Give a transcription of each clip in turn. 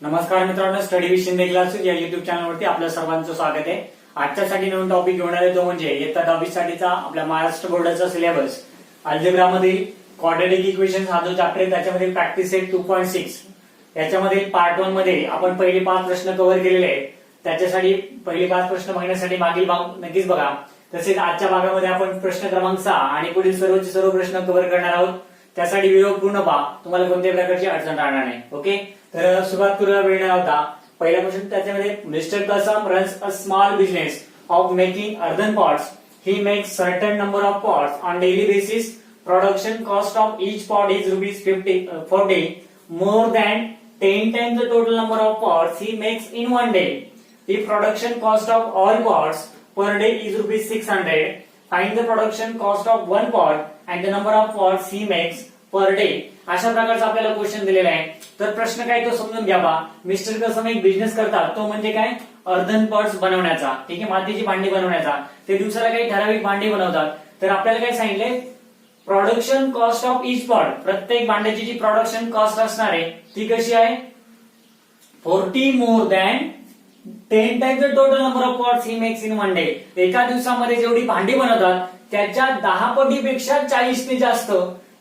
नमस्कार मित्रांनो, study with Shinde classes या युट्यूब चॅनलवरती आपल्या सर्वांचं स्वागत आहे. आजच्यासाठी नवीन टॉपिक घेऊन आले तो म्हणजे इयत्ता 10वी साठीचा आपल्या महाराष्ट्र बोर्डाचा सिलेबस अल्जेब्रा मधील क्वाड्रॅटिक इक्वेशन्स हा जो चॅप्टर आहे त्याच्यामध्ये प्रॅक्टिस सेट 2.6 याच्यामध्ये पार्ट 1 मध्ये आपण पहिले 5 प्रश्न कव्हर केलेले आहेत. त्याच्यासाठी पहिले 5 प्रश्न बघण्यासाठी मागील भाग नक्कीच बघा. तसेच आजच्या भागामध्ये आपण प्रश्न क्रमांक 6 आणि पुढील सर्व प्रश्न कव्हर करणार आहोत. त्यासाठी व्हिडिओ पूर्ण पहा, तुम्हाला कोणत्याही प्रकारची अडचण राहणार नाही. ओके, तर सुरुवात करूया वेळ न लावता. पहिला क्वेश्चन त्याच्यामध्ये mister Kasam runs a small business of making earthen pots. He makes certain number of pots on daily basis. Production cost of each pot is ₹40 more than 10 times the total number of pots he makes in one day. The production cost of all pots per day is ₹600. Find the production cost of one pot and the number of pots he makes per day. अशा प्रकारचा आपल्याला question दिलेला आहे. तर प्रश्न काय तो समजून घ्या बा. मिस्टर कसम एक बिझनेस करतात, तो म्हणजे काय अर्धन पॉट्स बनवण्याचा. ठीक आहे, मातीची भांडी बनवण्याचा. ते दिवसाला काही ठराविक भांडी बनवतात. तर आपल्याला काय सांगितलंय, production cost of each pot, प्रत्येक भांड्याची जी प्रोडक्शन कॉस्ट असणार आहे ती कशी आहे 40 more than 10 times the total number of pots he makes in one day. एका दिवसामध्ये जेवढी भांडी बनवतात त्याच्या 10 पटीपेक्षा 40 ने जास्त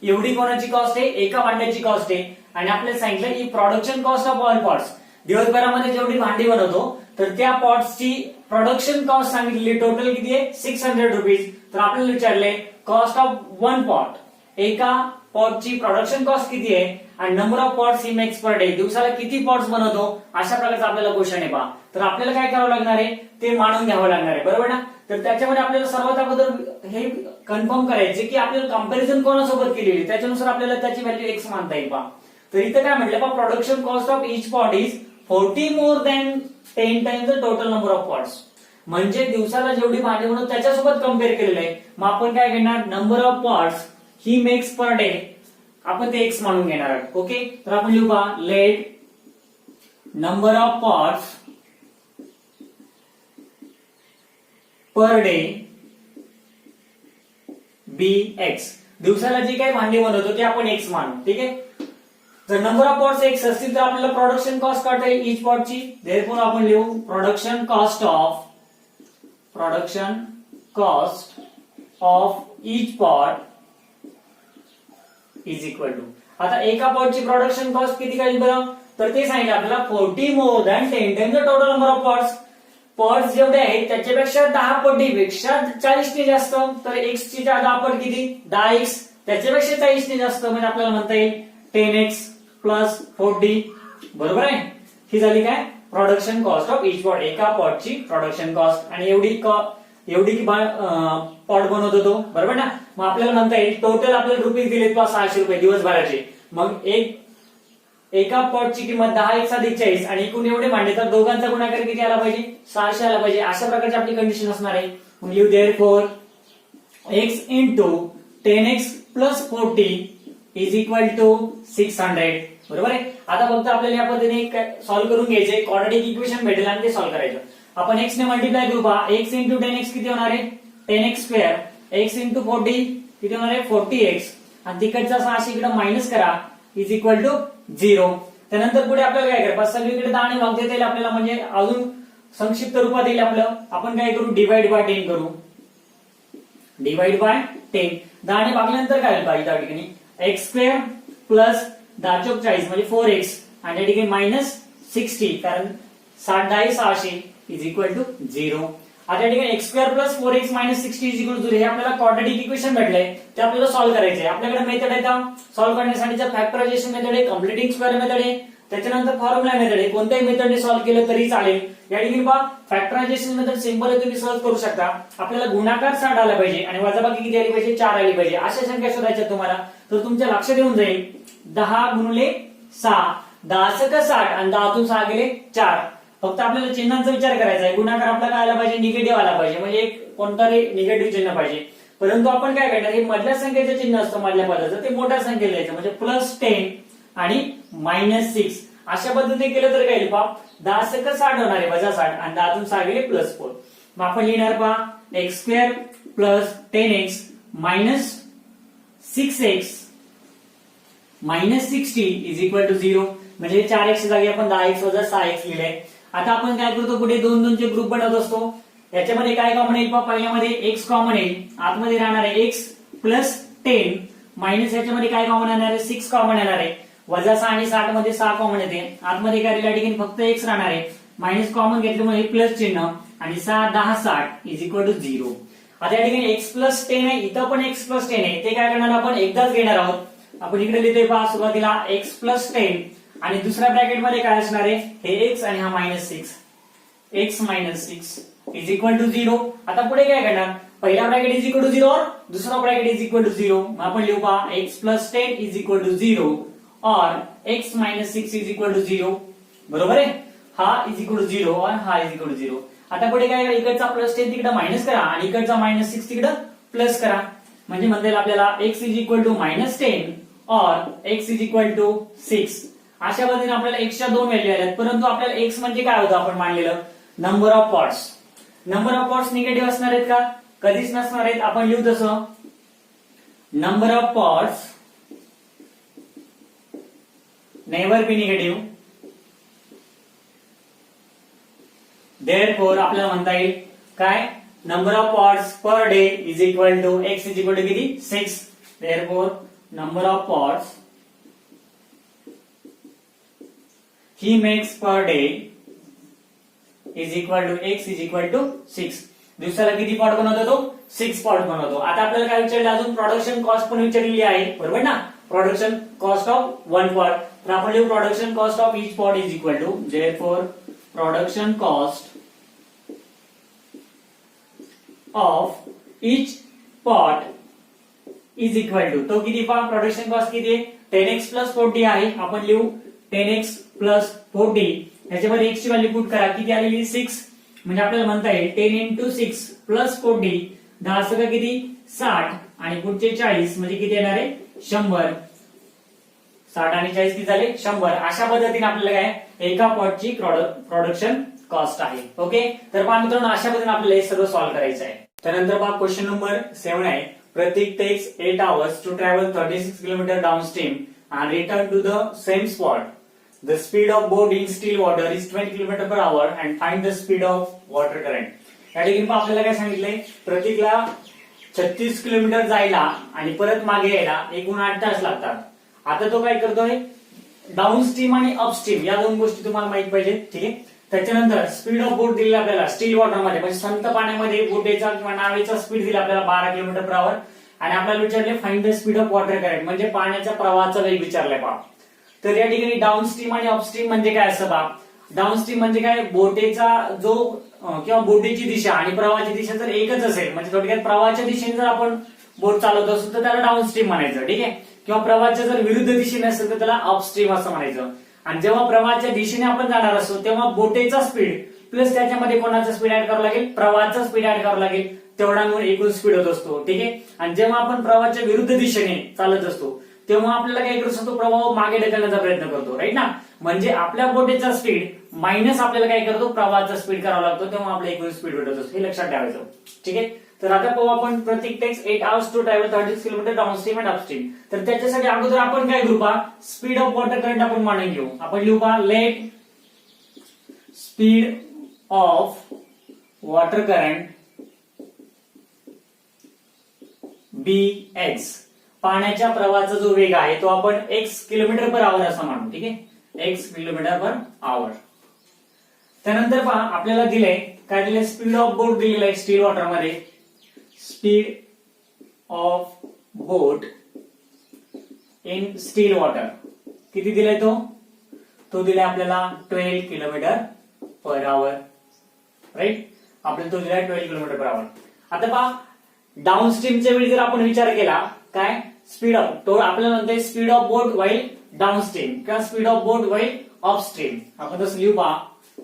एवढी कोणाची कॉस्ट आहे, एका भांड्याची कॉस्ट आहे. आणि आपल्याला सांगितलं की production cost of all pots, दिवसभरामध्ये जेवढी भांडी बनवतो तर त्या पॉट्सची प्रोडक्शन कॉस्ट सांगितली टोटल किती आहे ₹600. तर आपल्याला विचारले कॉस्ट ऑफ वन पॉट, एका पॉटची प्रोडक्शन कॉस्ट किती आहे आणि number of pots he makes per day, दिवसाला किती पॉट्स बनवतो. अशा प्रकारचा आपल्याला क्वेश्चन आहे पहा. तर आपल्याला काय करावं लागणार आहे ते मानून घ्यावं लागणार आहे, बरोबर ना. तर त्याच्यामध्ये आपल्याला सर्वात अगोदर हे कन्फर्म करायचे की आपल्याला कंपॅरिझन कोणासोबत केलेली, त्याच्यानुसार आपल्याला त्याची व्हॅल्यू एक्स मानता येईल पहा. तर इथं काय म्हटलं पहा, production cost of each pot is 40 more than 10 times the total number of pots. म्हणजे दिवसाला जेवढी भांडी बनवतो त्याच्यासोबत कम्पेअर केलेलं आहे. मग आपण काय घेणार, number of pots he makes per day, आपण ते एक्स मानून घेणार आहोत. ओके, तर आपण लिहू पहा, let number of pots per day be x. दिवसाला जी काही भांडी बनवतो ते आपण एक्स मानू. ठीक आहे, जर नंबर ऑफ पॉट्स एक्स असतील तर आपल्याला प्रोडक्शन कॉस्ट काढता येईल इच पॉटची. देअरफॉर आपण लिहू production cost of each pot is equal to, आता एका पॉटची प्रोडक्शन कॉस्ट किती काढली बरं, तर ते सांगितलं आपल्याला 40 more than 10 times the total number of pots. Pots जेवढे आहेत त्याच्यापेक्षा 10 पटीपेक्षा 40 ने जास्त. तर एक्स ची 10 पट किती, 10x, त्याच्यापेक्षा 40 ने जास्त म्हणजे आपल्याला म्हणता येईल 10x प्लस 40. बरोबर आहे. ही झाली काय production cost of each pot, एका पॉटची प्रोडक्शन कॉस्ट. आणि एवढी की पॉट बनवतो तो, बरोबर ना. मग आपल्याला म्हणता येईल टोटल आपल्याला रुपीज दिलेत पहा ₹600 दिवसभराचे. मग एका पॉटची किंमत 10x अधिक 40 आणि एकूण एवढे भांडे, तर दोघांचा गुणाकार किती आला पाहिजे, 600 आला पाहिजे. अशा प्रकारची आपली कंडिशन असणार आहे. मग लिहू therefore x into 10x plus 40 is equal to 600. बरोबर आहे. आता फक्त आपल्याला या पद्धतीने सॉल्व्ह करून घ्यायचे, क्वाड्रॅटिक इक्वेशन भेटेल आणि ते सॉल्व्ह करायचं. आपण x ने मल्टिप्लाय करू पहा, x इंटू 10x किती होणार आहे 10x स्क्वेअर, x इंटू 40 किती होणार आहे 40x, आणि तिकडचा 600 इकडे मायनस करा इज इक्वल टू 0. त्यानंतर पुढे आपल्याला काय करायचं, सगळीकडे 10 ने भाग देता येईल आपल्याला, म्हणजे अजून संक्षिप्त रूपात येईल आपलं. आपण काय करू, डिवाइड बाय 10 करू, डिवाइड बाय 10. 10 ने भागल्यानंतर काय होईल पहा, त्या ठिकाणी x स्क्वेअर प्लस 10 चौक 40 म्हणजे 4x आणि या ठिकाणी मायनस 60, कारण 60 600 इज इक्वल टू 0. आता या ठिकाणी x square plus 4x minus 60 is equal to 0. हे आपल्याला क्वाड्रॅटिक इक्वेशन भेटलंय, ते आपल्याला सॉल्व्ह करायचे आहे. आपल्याकडे मेथड आहे का सॉल्व्ह करण्यासाठीचा, फॅक्टरायझेशन मेथड आहे, कम्प्लिटिंग स्क्वेअर मेथड आहे, त्याच्यानंतर फॉर्म्युला मेथड आहे. कोणत्याही मेथडने सॉल्व्ह केलं तरी चालेल. या ठिकाणी पहा फॅक्टरायझेशन मेथड सिंपल आहे, तुम्ही सहज करू शकता. आपल्याला गुणाकार 60 आला पाहिजे आणि वजाबाकी किती आली पाहिजे 4 आली पाहिजे. अशा संख्या शोधायच्या तुम्हाला. तर तुमच्या लक्षात येऊन जाईल 10 गुणिले 6, 10 × 60 आणि 10 तून 6 गेले 4. फक्त आपल्याला चिन्हांचा विचार करायचा आहे. गुणाकार आपला काय आला पाहिजे, निगेटिव्ह आला पाहिजे, म्हणजे एक कोणतरी निगेटिव्ह चिन्ह पाहिजे. परंतु आपण काय करणार, हे मधल्या संख्येचं चिन्ह असतं मधल्या पदाचं, ते मोठ्या संख्येला द्यायचं, म्हणजे +10 आणि -6 अशा पद्धतीने केलं तर काय पहा 10 × 60 होणार आहे वजा 60 आणि 10 तून 6 गेले +4. मग आपण लिहिणार पहा x square plus 10x minus 6x minus 60 is equal to 0. म्हणजे 4x जागी आपण 10x वजा 6x लिहिले. आता आपण काय करतो, पुढे 2 चे ग्रुप बनवत असतो. याच्यामध्ये काय कॉमन येईल, पहिल्यामध्ये x कॉमन येईल, आतमध्ये राहणार आहे x प्लस 10 मायनस याच्यामध्ये काय कॉमन येणार आहे, 6 कॉमन येणार आहे, वजा 6 आणि 60 मध्ये 6 कॉमन येते, आतमध्ये काय या ठिकाणी फक्त x राहणार आहे, मायनस कॉमन घेतल्यामुळे प्लस चिन्ह आणि 6 10 60 इज इक्वल टू 0. आता या ठिकाणी x प्लस 10 आहे, इथं पण x प्लस 10 आहे, ते काय करणार आपण एकदाच घेणार आहोत. आपण इकडे लिहितोय पहा, सुरुवातीला x प्लस 10 आणि दुसऱ्या ब्रॅकेट मध्ये काय असणार आहे, हे x आणि हा minus 6, x minus 6 is equal to 0. आता पुढे काय करणार, पहिला ब्रॅकेट इज इक्वल टू 0 और दुसरा ब्रॅकेट इज इक्वल टू 0. मग आपण लिहू पहा x plus 10 is equal to 0 और x minus 6 is equal to 0. बरोबर आहे, हा इज इक्वल टू 0 और हा इज इक्वल टू 0. आता पुढे काय, इकडचा प्लस 10 तिकडे मायनस करा आणि इकडचा मायनस 6 तिकडे प्लस करा. म्हणजे म्हणता येईल आपल्याला x is equal to minus 10 और x इज इक्वल टू 6. अशा पद्धतीने आपल्याला x च्या 2 व्हॅल्यू आल्यात. परंतु आपल्याला x म्हणजे काय होतं आपण मानलेलं, number of pots. Number of pots negative असणार आहेत का, कधीच नसणार आहेत. आपण लिहू तसं, number of pots never be negative. Therefore आपल्याला म्हणता येईल काय, number of pots per day is equal to x is equal to किती, 6. Therefore number of pots he makes per day is equal to x is equal to 6. दिवसाला किती pot बनवतो तो, 6 pot बनवतो. आता आपल्याला काय विचारलं, अजून प्रोडक्शन कॉस्ट पण विचारलेली आहे, बरोबर ना, प्रोडक्शन कॉस्ट ऑफ 1 पॉट. तर आपण लिहू production cost of each pot is equal to, therefore production cost of each pot is equal to, तो किती पहा, प्रोडक्शन कॉस्ट किती आहे, 10x प्लस 40 आहे. आपण लिहू 10x प्लस 40, याच्यामध्ये x ची व्हॅल्यू पुट करा, किती आलेली 6. म्हणजे आपल्याला म्हणता येईल 10 इंटू 6 प्लस 40, 10 सगळं किती 60 आणि पुढचे 40 म्हणजे किती येणार आहे 100. 60 आणि 40 किती झाले 100. अशा पद्धतीने आपल्याला काय एका पॉटची प्रोडक्शन कॉस्ट आहे. ओके, तर पहा मित्रांनो, अशा पद्धतीने आपल्याला हे सर्व सॉल्व्ह करायचं आहे. त्यानंतर पहा क्वेश्चन नंबर 7 आहे, Prateek takes 8 hours to travel 36 kilometre downstream and return to the same spot. The speed of boat in still water is 20 km per hour and find the speed of water current. या ठिकाणी आपल्याला काय सांगितलंय, प्रतीकला 36 kilometre जायला आणि परत मागे यायला एकूण 8 तास लागतात. आता तो काय करतोय, डाऊनस्ट्रीम आणि अपस्ट्रीम या 2 गोष्टी तुम्हाला माहित पाहिजे, ठीक आहे. त्याच्यानंतर स्पीड ऑफ बोट दिली आपल्याला स्टील वॉटर मध्ये, म्हणजे संत पाण्यामध्ये बोटेचा किंवा नावेचा स्पीड दिला आपल्याला 12 किलोमीटर पर आवर. आणि आपल्याला विचारले find the speed of water current, म्हणजे पाण्याच्या प्रवाहाचा वेग विचारलाय पहा. तर या ठिकाणी डाऊनस्ट्रीम आणि अपस्ट्रीम म्हणजे काय असं पहा. डाऊनस्ट्रीम म्हणजे काय, बोटेचा जो किंवा बोटीची दिशा आणि प्रवाहाची दिशा जर एकच असेल, म्हणजे थोडक्यात प्रवाहाच्या दिशेने जर आपण बोट चालवत असू तर त्याला डाऊनस्ट्रीम म्हणायचं, ठीक आहे. किंवा प्रवाहाच्या जर विरुद्ध दिशेने असेल तर त्याला अपस्ट्रीम असं म्हणायचं. आणि जेव्हा प्रवाहाच्या दिशेने आपण जाणार असतो तेव्हा बोटेचा स्पीड प्लस त्याच्यामध्ये कोणाचा स्पीड ऍड करावा लागेल, प्रवाहाचा स्पीड ऍड करावा लागेल, तेवढा मिळून एकूण स्पीड होत असतो, ठीक आहे. आणि जेव्हा आपण प्रवाहाच्या विरुद्ध दिशेने चालत असतो तेव्हा आपल्याला काय करू शकतो, प्रवाह मागे ढकलण्याचा प्रयत्न करतो, राईट ना. म्हणजे आपल्या बोटीचा स्पीड मायनस आपल्याला काय करतो, प्रवाहाचा स्पीड करावा लागतो, तेव्हा आपल्या एकूण स्पीड भेटत असतो, हे लक्षात ठेवायचं, ठीक आहे. तर आता पाहू आपण, Prateek takes 8 hours to travel 36 kilometre downstream and upstream. तर त्याच्यासाठी अगोदर आपण काय करू पहा, स्पीड ऑफ वॉटर करंट आपण मानून घेऊ. आपण लिहू पहा, let speed of water current be x. पाण्याच्या प्रवाहाचा जो वेग आहे तो आपण x किलोमीटर पर आवर असं मानू, ठीक आहे, x किलोमीटर पर आवर. त्यानंतर पहा आपल्याला दिलंय काय, दिलंय स्पीड ऑफ बोट दिलेलं आहे स्टील वॉटर मध्ये. Speed of boat in steel water किती दिलाय, तो दिलाय आपल्याला 12 किलोमीटर पर आवर, राईट. आपल्याला तो दिलाय 12 किलोमीटर पर आवर. आता पहा डाऊनस्ट्रीमच्या वेळी जर आपण विचार केला काय, स्पीड ऑफ, तो आपल्याला म्हणतोय speed of boat while downstream किंवा speed of boat while upstream. आपण तसं लिहू पहा,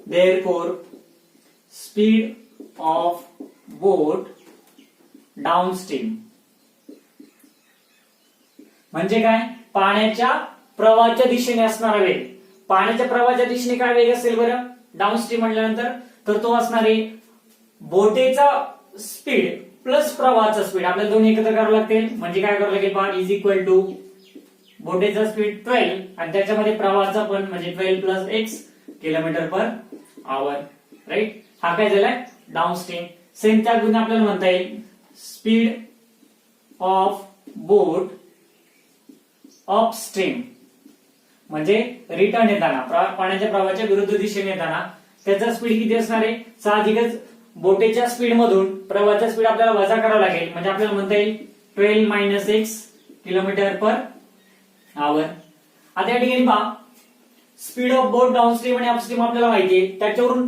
therefore speed of boat downstream म्हणजे काय, पाण्याच्या प्रवाहाच्या दिशेने असणारा वेग. पाण्याच्या प्रवाहाच्या दिशेने काय वेग असेल बरं डाऊनस्ट्रीम म्हटल्यानंतर, तर तो असणार आहे बोटेचा स्पीड प्लस प्रवाहाचा स्पीड. आपल्याला दोन्ही एकत्र करावं लागतील, म्हणजे काय करावं लागेल पहा, इज इक्वल टू बोटीचा स्पीड 12 आणि त्याच्यामध्ये प्रवाहाचा पण म्हणजे 12 plus x kilometre per hour, right. हा काय झालाय डाऊनस्ट्रीम. सेम त्या गुण आपल्याला म्हणता येईल स्पीड ऑफ बोट अपस्ट्रीम, म्हणजे रिटर्न येताना पाण्याच्या प्रवाहाच्या विरुद्ध दिशेने येताना त्याचा स्पीड किती असणार आहे. साहजिकच बोटीच्या स्पीड मधून प्रवाहाचा स्पीड आपल्याला वजा करावा लागेल, म्हणजे आपल्याला म्हणता येईल 12 मायनस एक्स किलोमीटर पर आवर. आता या ठिकाणी पहा स्पीड ऑफ बोट डाऊनस्ट्रीम आणि अपस्ट्रीम आपल्याला माहिती आहे, त्याच्यावरून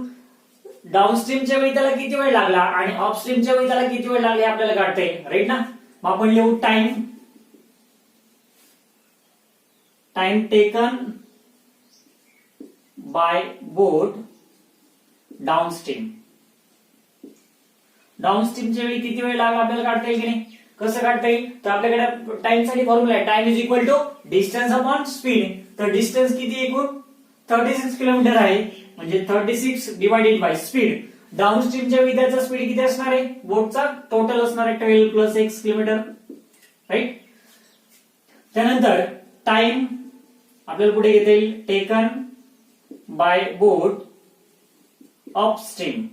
डाऊनस्ट्रीमच्या वेळी त्याला किती वेळ लागला आणि अपस्ट्रीमच्या वेळी त्याला किती वेळ लागले आपल्याला काढते, राईट ना. मग आपण लिहू time taken by boat downstream. डाऊनस्ट्रीमच्या वेळी किती वेळ लागला आपल्याला काढता येईल की नाही. कसं काढता येईल तर आपल्याकडे टाइम साठी फॉर्म्युला आहे, time is equal to distance upon speed. तर डिस्टन्स किती एकूण 36 किलोमीटर आहे, म्हणजे 36 डिवाइडेड बाय स्पीड. डाऊनस्ट्रीमच्या वेळी त्याचा स्पीड किती असणार आहे बोटचा टोटल असणार आहे 12 प्लस एक्स किलोमीटर, राईट. त्यानंतर टाइम आपल्याला पुढे घेता येईल taken by boat upstream.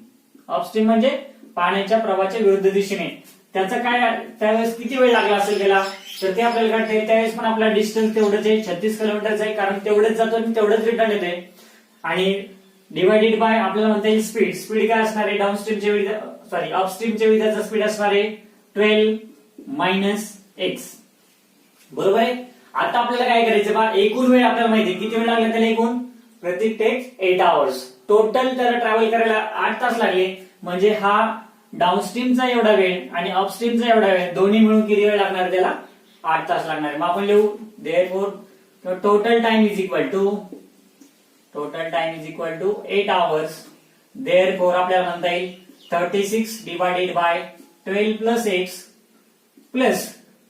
Upstream म्हणजे पाण्याच्या प्रवाहाच्या विरुद्ध दिशेने. त्याचा काय त्यावेळेस किती वेळ लागला असेल त्याला, तर ते आपल्याला काढता येईल. त्यावेळेस पण आपला डिस्टन्स तेवढंच आहे 36 किलोमीटरचा आहे, कारण तेवढंच जातो आणि तेवढंच रिटर्न येते. आणि डिवाइडेड बाय आपल्याला म्हणता येईल स्पीड. स्पीड काय असणार आहे डाऊनस्ट्रीमच्या वेळी अपस्ट्रीमच्या वेळी त्याचा स्पीड असणार आहे 12 मायनस एक्स, बरोबर आहे. आता आपल्याला काय करायचं बा एकूण वेळ आपल्याला माहिती आहे किती वेळ लागला त्याला, एकूण प्रत्येक टेक्स 8 आवर्स. टोटल त्याला ट्रॅव्हल करायला 8 तास लागले, म्हणजे हा डाऊनस्ट्रीमचा एवढा वेळ आणि अपस्ट्रीमचा एवढा वेळ दोन्ही मिळून किती वेळ लागणार त्याला 8 तास लागणार. मग आपण लिहू therefore total time is equal to 8 hours. Therefore आपल्याला म्हणता येईल 36 divided by 12 plus x plus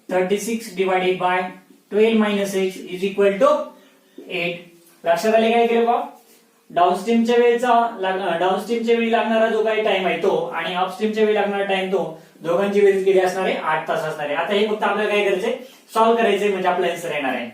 36 divided by 12 minus x is equal to 8. लक्षात आले काय केलं बा डाऊनस्ट्रीमच्या वेळी लागणारा जो काही टाइम आहे तो आणि अपस्ट्रीमच्या वेळी लागणारा टाइम तो दोघांची बेरीज किती असणार आहे 8 तास असणार आहे. आता हे फक्त आपल्याला काय करायचंय सॉल्व्ह करायचंय, म्हणजे आपला आन्सर येणार आहे.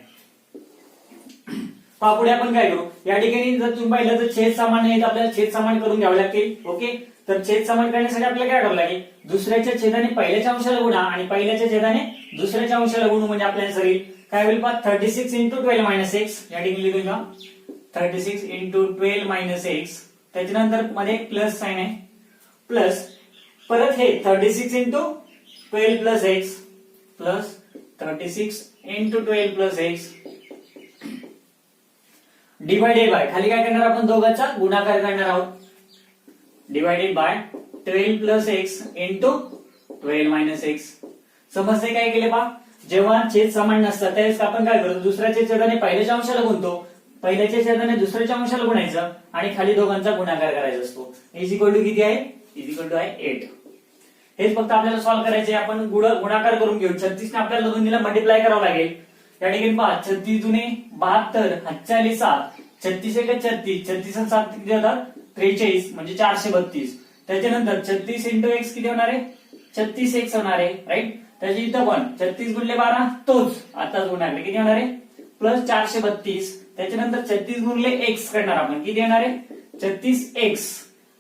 पुढे आपण काय करू, या ठिकाणी जर तुम्ही पाहिलं तर छेद सामान्य आहेत, आपल्याला छेद सामान्य करून घ्यावे लागतील. ओके, तर छेद सामान्य करण्यासाठी आपल्याला काय करावं लागेल, दुसऱ्याच्या छेदाने पहिल्याच्या अंशाला गुणा आणि पहिल्याच्या छेदाने दुसऱ्याच्या अंशाला गुणू, म्हणजे आपल्या आन्सर येईल काय होईल पहा 36 इंटू 12 मायनस एक्स. या ठिकाणी लिहून घ्या 36 इंटू 12 मायनस एक्स, त्याच्यानंतर मध्ये प्लस साइन आहे, प्लस परत हे 36 into 12 plus x plus 36 into 12 plus x divided by खाली काय करणार आपण दोघांचा गुणाकार करणार आहोत, divided by 12 plus x into 12 minus x. समस्या काय केले पहा, जेव्हा छेद समान नसतात त्यावेळेस आपण काय करतो दुसऱ्याच्या छेदाने पहिल्याच्या अंशाला गुणतो, पहिल्याच्या छेदाने दुसऱ्याच्या अंशाला गुणायचं आणि खाली दोघांचा गुणाकार करायचा असतो. इज इक्वल टू किती आहे, इज इक्वल टू आहे 8. हेच फक्त आपल्याला सॉल्व्ह करायचे. आपण गुणाकार करून घेऊ. 36 ने आपल्याला दोन्हीला मल्टिप्लाय करावं लागेल. या ठिकाणी पहा 36 दुने 72, 7 36 एक 36, 36 7 किती होतात 43, म्हणजे 432. त्याच्यानंतर 36 इंटू एक्स किती होणार आहे 36 एक्स होणार आहे, राईट. त्याची इथं पण 36 गुणले 12 तोच आताच गुणाकार किती होणार आहे प्लस 432. त्याच्यानंतर 36 गुणले एक्स करणार आपण किती येणार आहे 36 एक्स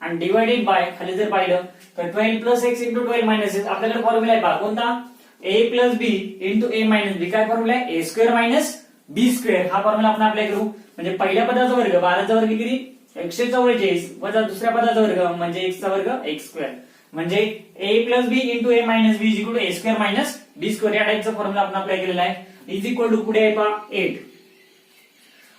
आणि डिवाइडेड बाय खाली जर पाहिलं तर 12 plus x into 12 minus x. आपल्याकडे फॉर्म्युला आहे पहा कोणता, ए plus B into A minus बी. काय फॉर्म्युला आहे ए स्क्वेअर मायनस बी स्क्वेअर. हा फॉर्म्युला आपण अप्लाय करू. म्हणजे पहिल्या पदाचा वर्ग 12चा वर्ग किती 144 वजा दुसऱ्या पदाचा वर्ग म्हणजे x चा वर्ग x स्क्वेअर, म्हणजे A plus B into A minus B is equal to A square minus B square. या टाइपचा फॉर्म्युला आपण अप्लाय केलेला आहे. इज इक्वल टू पुढे आहे पहा 8.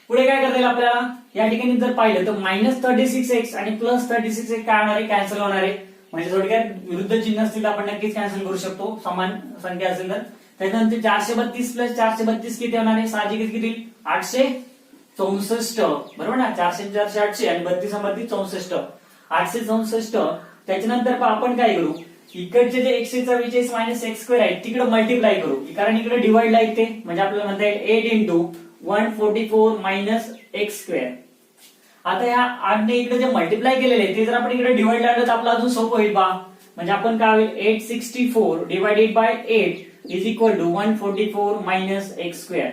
पुढे काय करता येईल आपल्याला, या ठिकाणी जर पाहिलं तर मायनस 36x आणि प्लस 36x काय होणार आहे कॅन्सल होणार आहे. म्हणजे थोडक्यात विरुद्ध चिन्ह असतील तर आपण नक्कीच कॅन्सल करू शकतो समान संख्या असेल तर. त्याच्यानंतर 432 प्लस 432 किती होणार आहे साहजिकच किती 864 बरोबर ना. 400 400 800 आणि 32 32 64 864. त्याच्यानंतर आपण काय करू इकडचे जे 144 मायनस एक्स स्क्वेअर आहे तिकडे मल्टिप्लाय करू, कारण इकडे डिवाइड ला येते. म्हणजे आपल्याला म्हणता येईल 8 इंटू 144 मायनस एक्स स्क्वेअर. आता या 8 ने इकडे जे मल्टिप्लाय केलेले आहे ते जर आपण इकडे डिवाइड लावलं तर आपलं अजून सोपं होईल पहा. म्हणजे आपण काय होईल 864 divided by 8 is equal to 144 minus x square.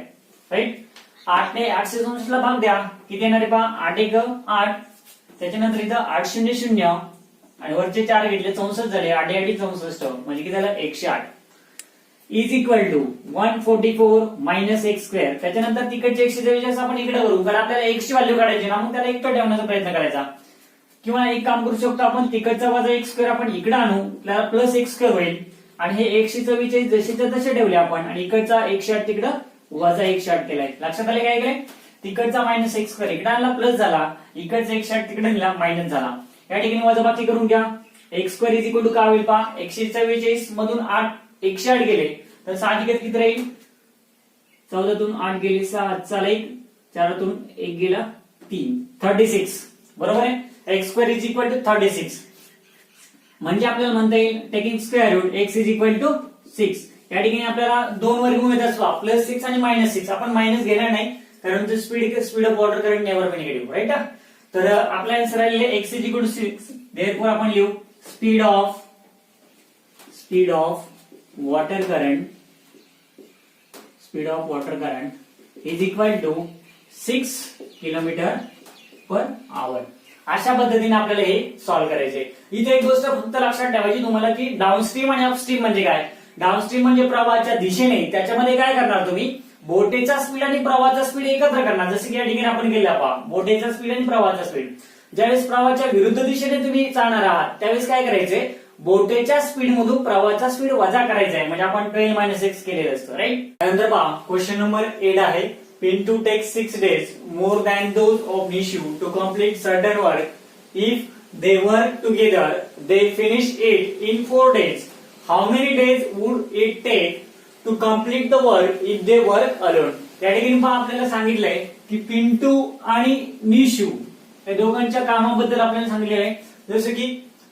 Right. 8 8 ला भाग द्या, किती येणार आहे पहा, 8 1 8, त्याच्यानंतर इथं 8 0 0 आणि वरचे 4 घेतले 64 झाले, 8 8 64 म्हणजे किती झालं 108 is equal to 144 minus x square. त्याच्यानंतर तिकडचे 144 आपण इकडे करू, कारण आपल्याला एक्स ची व्हॅल्यू काढायची ना, मग त्याला एकटं ठेवण्याचा प्रयत्न करायचा. किंवा एक काम करू शकतो आपण, तिकडचा वजा एक्स स्क्वेअर आपण इकडे आणू, त्याला प्लस एक्स स्क्वेअर होईल आणि हे 144 जसेच्या तसे ठेवले आपण आणि इकडचा 108 तिकडं वजा 108 केलाय. लक्षात आले काय केलंय, तिकडचा मायनस एक्स स्क्वेअर इकडे आणला प्लस झाला, इकडचा 108 तिकडे दिला मायनस झाला. या ठिकाणी वजाबाकी करून घ्या. X square is equal to काय होईल पहा, 144 मधून 108 गेले तर 6 ठिकाणी किती राहील, 14तून 8 गेले 6 चाल 1, 4तून 1 गेला 3, 36 बरोबर आहे. X square is equal to 36 म्हणजे आपल्याला म्हणता येईल taking square root x is equal to 6. या ठिकाणी आपल्याला दोन वर्गमूळ येतात प्लस 6 आणि मायनस 6. आपण मायनस घेणार नाही कारण speed of water current never be negative right. तर आपला आन्सर आलेले x is equal to 6. Therefore आपण लिहू speed of water current is equal to 6 kilometre per hour. अशा पद्धतीने आपल्याला हे सॉल्व्ह करायचे. इथे एक गोष्ट फक्त लक्षात ठेवायची तुम्हाला की डाऊनस्ट्रीम आणि अपस्ट्रीम म्हणजे काय. डाऊनस्ट्रीम म्हणजे प्रवाहाच्या दिशेने, त्याच्यामध्ये काय करणार तुम्ही, बोटेचा स्पीड आणि प्रवाहाचा स्पीड एकत्र करणार. जसं की या ठिकाणी आपण केलं पहा, बोटेचा स्पीड आणि प्रवाहाचा स्पीड. ज्यावेळेस प्रवाहाच्या विरुद्ध दिशेने तुम्ही चालणार आहात त्यावेळेस काय करायचे, बोटेच्या स्पीड मधून प्रवाहाचा स्पीड वजा करायचा आहे, म्हणजे आपण 12 - x केलेलं असतं राईट. त्यानंतर पहा क्वेश्चन नंबर 8 आहे, Pinto takes 6 days more than those of Nishu to complete certain work. If they work together, they finish it in 4 days. How many days would it take to complete the work if they work alone? त्या ठिकाणी पहा आपल्याला सांगितलंय की पिंटू आणि निशू या दोघांच्या कामाबद्दल आपल्याला सांगितलेलं आहे. जसं की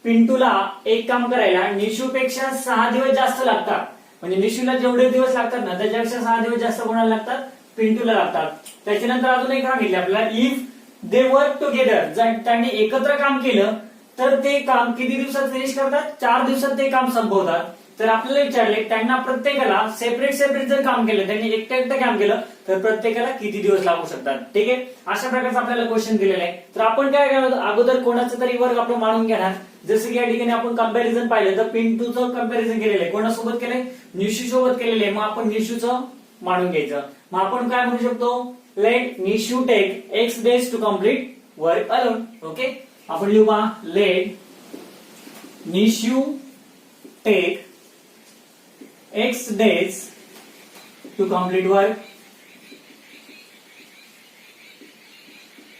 पिंटूला एक काम करायला निशूपेक्षा 6 दिवस जास्त लागतात, म्हणजे निशूला जेवढे दिवस लागतात ना त्याच्यापेक्षा 6 दिवस जास्त कोणाला लागतात, पिंटूला लागतात. त्याच्यानंतर अजून एक सांगितलं आपल्याला, इफ दे वर्क टुगेदर, जर त्यांनी एकत्र काम केलं तर ते काम किती दिवसात फिनिश करतात, 4 दिवसात ते काम संपवतात. तर आपल्याला विचारले त्यांना प्रत्येकाला सेपरेट जर काम केलं, त्यांनी एकटं काम केलं तर प्रत्येकाला किती दिवस लागू शकतात. ठीक आहे, अशा प्रकारचा आपल्याला क्वेश्चन दिलेला आहे. तर आपण काय करणार, अगोदर कोणाचं तरी वर्क आपण मानून घेणार. जसं की या ठिकाणी आपण कंपॅरिझन पाहिलं तर पिंटूचं कंपॅरिझन केलेलं आहे, कोणासोबत केलंय, निशू सोबत केलेलं आहे. मग आपण निशूचं मानून घ्यायचं. मग आपण काय म्हणू शकतो, let Nishu take X days to complete work alone. Okay, आपण लिहू पहा, let Nishu take X days to complete work.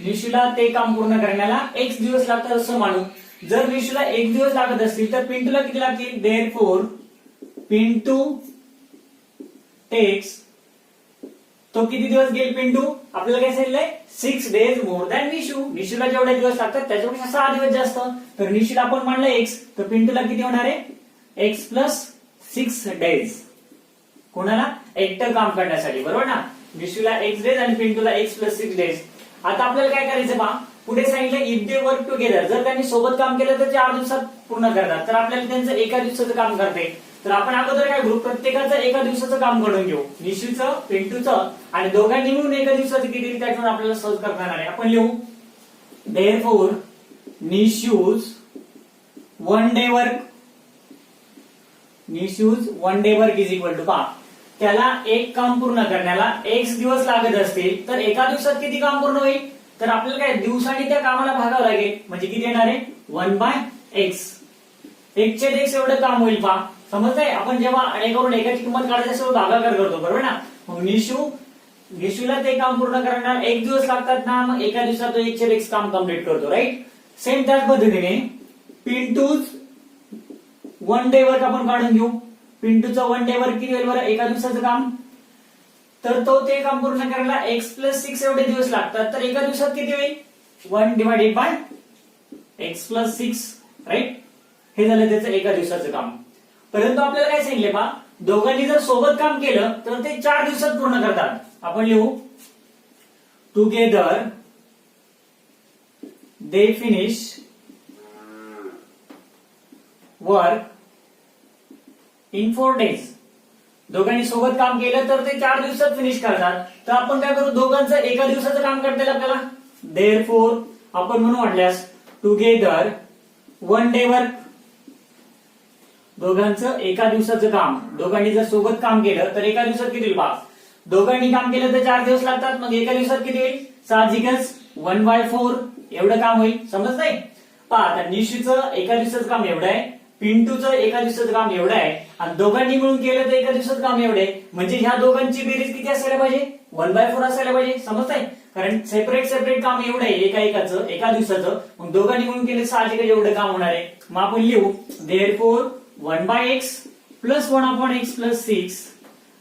निशूला ते काम पूर्ण करण्याला एक्स दिवस लागतात असं मानू. जर निशूला 1 दिवस लागत असतील तर पिंटूला किती लागतील, देअरफॉर पिंटू टेक्स, तो किती दिवस घेईल पिंटू, आपल्याला काय सांगितलंय 6 days मोर दॅन निशू. निशूला जेवढे दिवस लागतात त्याच्यापेक्षा 6 दिवस जास्त. तर निशूला आपण मानलं एक्स, तर पिंटूला किती होणार आहे, एक्स प्लस 6 days. कोणाला, एकटं काम करण्यासाठी, बरोबर ना. निशूला एक्स डेज आणि पिंटूला एक्स प्लस 6 days. आता आपल्याला काय करायचं पहा, पुढे सांगितलं इफ दे वर्क टुगेदर, जर त्यांनी सोबत काम केलं तर 4 दिवसात पूर्ण करतात. तर आपल्याला त्यांचं एका दिवसाचं काम करते. तर आपण अगोदर काय करू, प्रत्येकाचं एका दिवसाचं काम करून घेऊ, निशूचं पिंटूचं, आणि दोघांनी मिळून एका दिवसाचं किती त्याच्यावर आपल्याला सहज करणार आहे. आपण लिहू therefore Nishu's 1 day work, Nishu's 1 day work is equal to, पहा त्याला एक काम पूर्ण करण्याला x दिवस लागत असतील तर एका दिवसात किती काम पूर्ण होईल, तर आपल्याला काय दिवसांनी त्या कामाला भागावं लागेल, म्हणजे किती येणार आहे 1/x. 1/x एवढं काम होईल पहा. समजतंय, आपण जेव्हा करून एकाची किंमत काढायची असं भागाकार करतो, बरोबर ना. मग निशूला ते काम पूर्ण करण्याला 1 दिवस लागतात ना, मग एका दिवसात तो 1/x काम कम्प्लीट करतो राईट. सेम त्याच पद्धतीने पिंटूज 1 day वर्क आपण काढून घेऊ. पिंटूचं 1 day वर्क किती होईल बरं, एका दिवसाचं काम, तर तो ते काम पूर्ण करायला x प्लस 6 एवढे दिवस लागतात. तर एका दिवसात किती होईल, 1 divided by x plus 6 right. हे झालं त्याचं एका दिवसाचं काम. परंतु आपल्याला काय सांगितले पहा, दोघांनी जर सोबत काम केलं तर ते 4 दिवसात पूर्ण करतात. आपण लिहू together they finish work in 4 days. दोघांनी सोबत काम केलं तर ते 4 दिवसात फिनिश करतात. तर आपण काय करू, दोघांचं एका दिवसाचं काम करता येईल आपल्याला. देअरफॉर आपण म्हणून म्हटल्यास टुगेदर 1 डे वर्क. दोघांचं एका दिवसाचं काम, दोघांनी जर सोबत काम केलं तर एका दिवसात किती होईल पहा. दोघांनी काम केलं तर 4 दिवस लागतात, मग एका दिवसात किती होईल, साहजिकच 1/4 एवढं काम होईल. समजतंय पहा. आता निशूचं एका दिवसाचं काम एवढं आहे, पिंटूचं एका दिवसाचं काम एवढं आहे, आणि दोघांनी मिळून केलं तर एका दिवसाचं काम एवढं आहे. म्हणजे ह्या दोघांची बेरीज किती असायला पाहिजे, 1/4 असायला पाहिजे. समजतंय, कारण सेपरेट काम एवढं आहे एका दिवसाचं. मग दोघांनी मिळून केलं साहजिकच एवढं काम होणार आहे. मग आपण लिहू therefore 1/x plus 1/x plus 6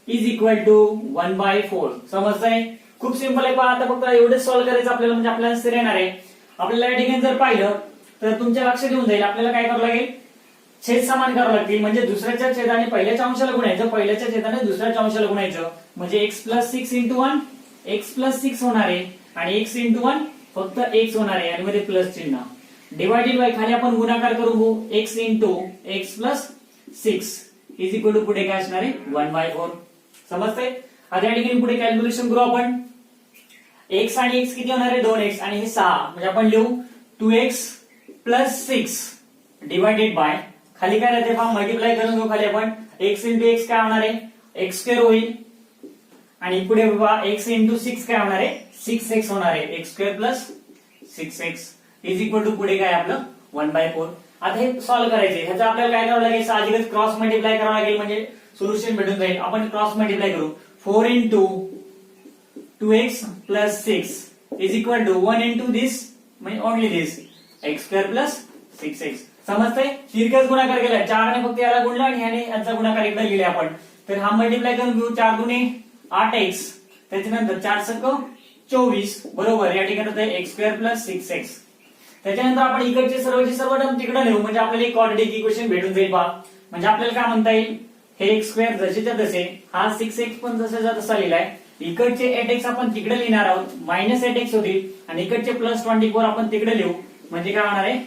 is equal to 1/4. समजतंय, खूप सिंपल आहे पहा. आता फक्त एवढंच सॉल्व्ह करायचं आपल्याला, म्हणजे आपल्याला स्थिर येणार आहे. आपल्याला या ठिकाणी जर पाहिलं तर तुमच्या लक्षात येऊन जाईल आपल्याला काय करावं लागेल, छेद समान करावं लागतील. म्हणजे दुसऱ्याच्या छेदाने पहिल्याच्या अंशाला गुणायचं, पहिल्याच्या छेदाने दुसऱ्याच्या अंशाला गुणायचं. म्हणजे x plus 6 into 1 x plus 6 होणार आहे, आणि x इंटू 1 फक्त x होणार आहे, आणि मध्ये प्लस चिन्ह. डिवायडेड बाय खाली आपण गुणाकार करू, x into x plus 6 is equal to पुढे काय असणार आहे 1/4. समजतंय. आता या ठिकाणी पुढे कॅल्क्युलेशन करू आपण. x आणि x किती होणार आहे 2x, आणि हे 6, म्हणजे आपण लिहू 2x प्लस 6 डिवायडेड बाय खाली काय राहते पहा, मल्टिप्लाय करून घेऊ खाली आपण. x इंटू x काय होणार आहे x स्क्वेअर होईल, आणि पुढे बाबा x इंटू 6 काय होणार आहे 6x होणार आहे. x square plus 6x is equal to पुढे काय आपलं 1/4. आता हे सॉल्व्ह करायचे, ह्याचं आपल्याला काय करावं लागेल, साहजिकच क्रॉस मल्टिप्लाय करावं लागेल, म्हणजे सोल्युशन भेटून जाईल. आपण क्रॉस मल्टिप्लाय करू. 4 into 2x plus 6 is equal to 1 into this म्हणजे only this x square plus 6x. समजतंय, तिरकस गुणाकार केला, 4 ने फक्त याला गुणला आणि ह्याने याचा गुणाकार एकदा लिहिले आपण. तर हा मल्टिप्लाय करून घेऊ. 4 गुणे 8x, त्याच्यानंतर 4 सक 24 बरोबर. या ठिकाणी x स्क्वेअर प्लस 6x. त्याच्यानंतर आपण इकडचे सर्व टर्म तिकडे नेऊ, म्हणजे आपल्याला एक क्वाड्रॅटिक इक्वेशन भेटून जाईल पहा. म्हणजे आपल्याला काय म्हणता येईल, हे x स्क्वेअर जसेच्या तसे, हा 6x पण जसाच्या तसा लिहिलाय. इकडचे 8x आपण तिकडे लिहिणार आहोत, मायनस 8x होतील, आणि इकडचे प्लस 24 आपण तिकडे लिहू, म्हणजे काय होणार आहे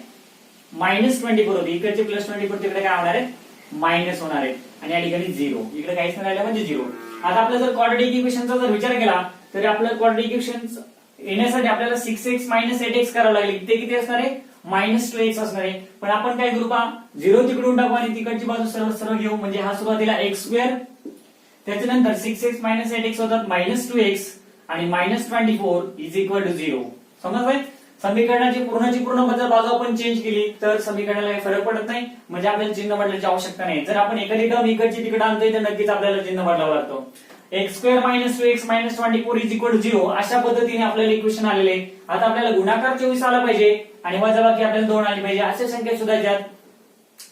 मायनस 24 होती. इकडचे प्लस 24 तिकडे काय होणार आहे मायनस होणार आहे, आणि या ठिकाणी 0, इकडे काहीच नाही राहिलं म्हणजे 0. आता आपल्याला जर क्वाड्रॅटिक इक्वेशनचा जर विचार केला तर आपल्याला क्वाड्रॅटिक इक्वेशन येण्यासाठी आपल्याला 6x मायनस 8x करावं लागेल. ते किती असणार आहे मायनस 2x असणार आहे. पण आपण काय करू पहा, 0 तिकडून टाकू आणि तिकडची बाजू सरळ घेऊ. म्हणजे हा सुरुवातीला x स्क्वेअर, त्याच्यानंतर 6x मायनस 8x होतात मायनस 2x, आणि मायनस 24 इज इक्वल टू 0. समजलंय. समीकरणाची पूर्ण बाजू आपण चेंज केली तर समीकरणाला काही फरक पडत नाही, म्हणजे आपल्याला चिन्ह बदलायची आवश्यकता नाही. जर आपण एखादी टर्म इकडची तिकडे आणतोय तर नक्कीच आपल्याला चिन्ह बदलावं लागतं. x square minus 2x minus 24 is equal to 0 अशा पद्धतीने आपल्याला इक्वेशन आलेले. आता आपल्याला गुणाकार 24 आला पाहिजे आणि वजाबाकी आपल्याला 2 आली पाहिजे. अशा संख्या सुद्धा ज्यात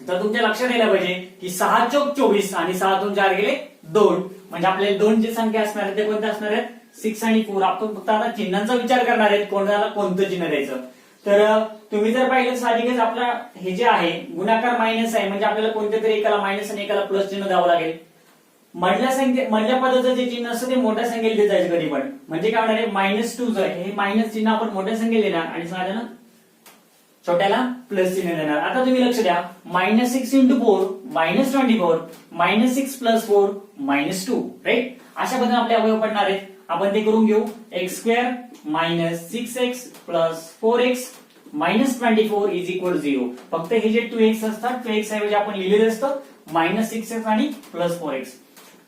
तर तुमच्या लक्षात यायला पाहिजे की 6 चौक 24 आणि 6 2 4 गेले 2, म्हणजे आपल्याला 2 जी संख्या असणार आहेत ते कोणत्या असणार आहेत 6 आणि 4. आपण फक्त आता चिन्हांचा विचार करणार आहेत, कोणाला कोणतं चिन्ह द्यायचं. तर तुम्ही जर पाहिलं साहजिकच आपला हे जे आहे गुणाकार मायनस आहे, म्हणजे आपल्याला कोणत्या तरी एकाला मायनस आणि एकाला प्लस चिन्ह द्यावं लागेल. मधल्या पदाचं जे चिन्ह असतं ते मोठ्या संख्येला देत जायचं कधी पण. म्हणजे काय होणार आहे -2 हे मायनस चिन्ह आपण मोठ्या संख्येला देणार आणि साधारण छोट्याला प्लस चिन्ह देणार. आता तुम्ही लक्ष द्या, -6 इंटू 4 -24 -6 प्लस 4 -2 राईट. अशा पद्धतीने आपले अवयव पडणार आहेत. आपण ते करून घेऊ. x square minus 6x plus 4x minus 24 is equal 0. फक्त हे जे 2x असतात 2x ऐवजी आपण लिहिलेलं असतं -6x आणि प्लस 4x.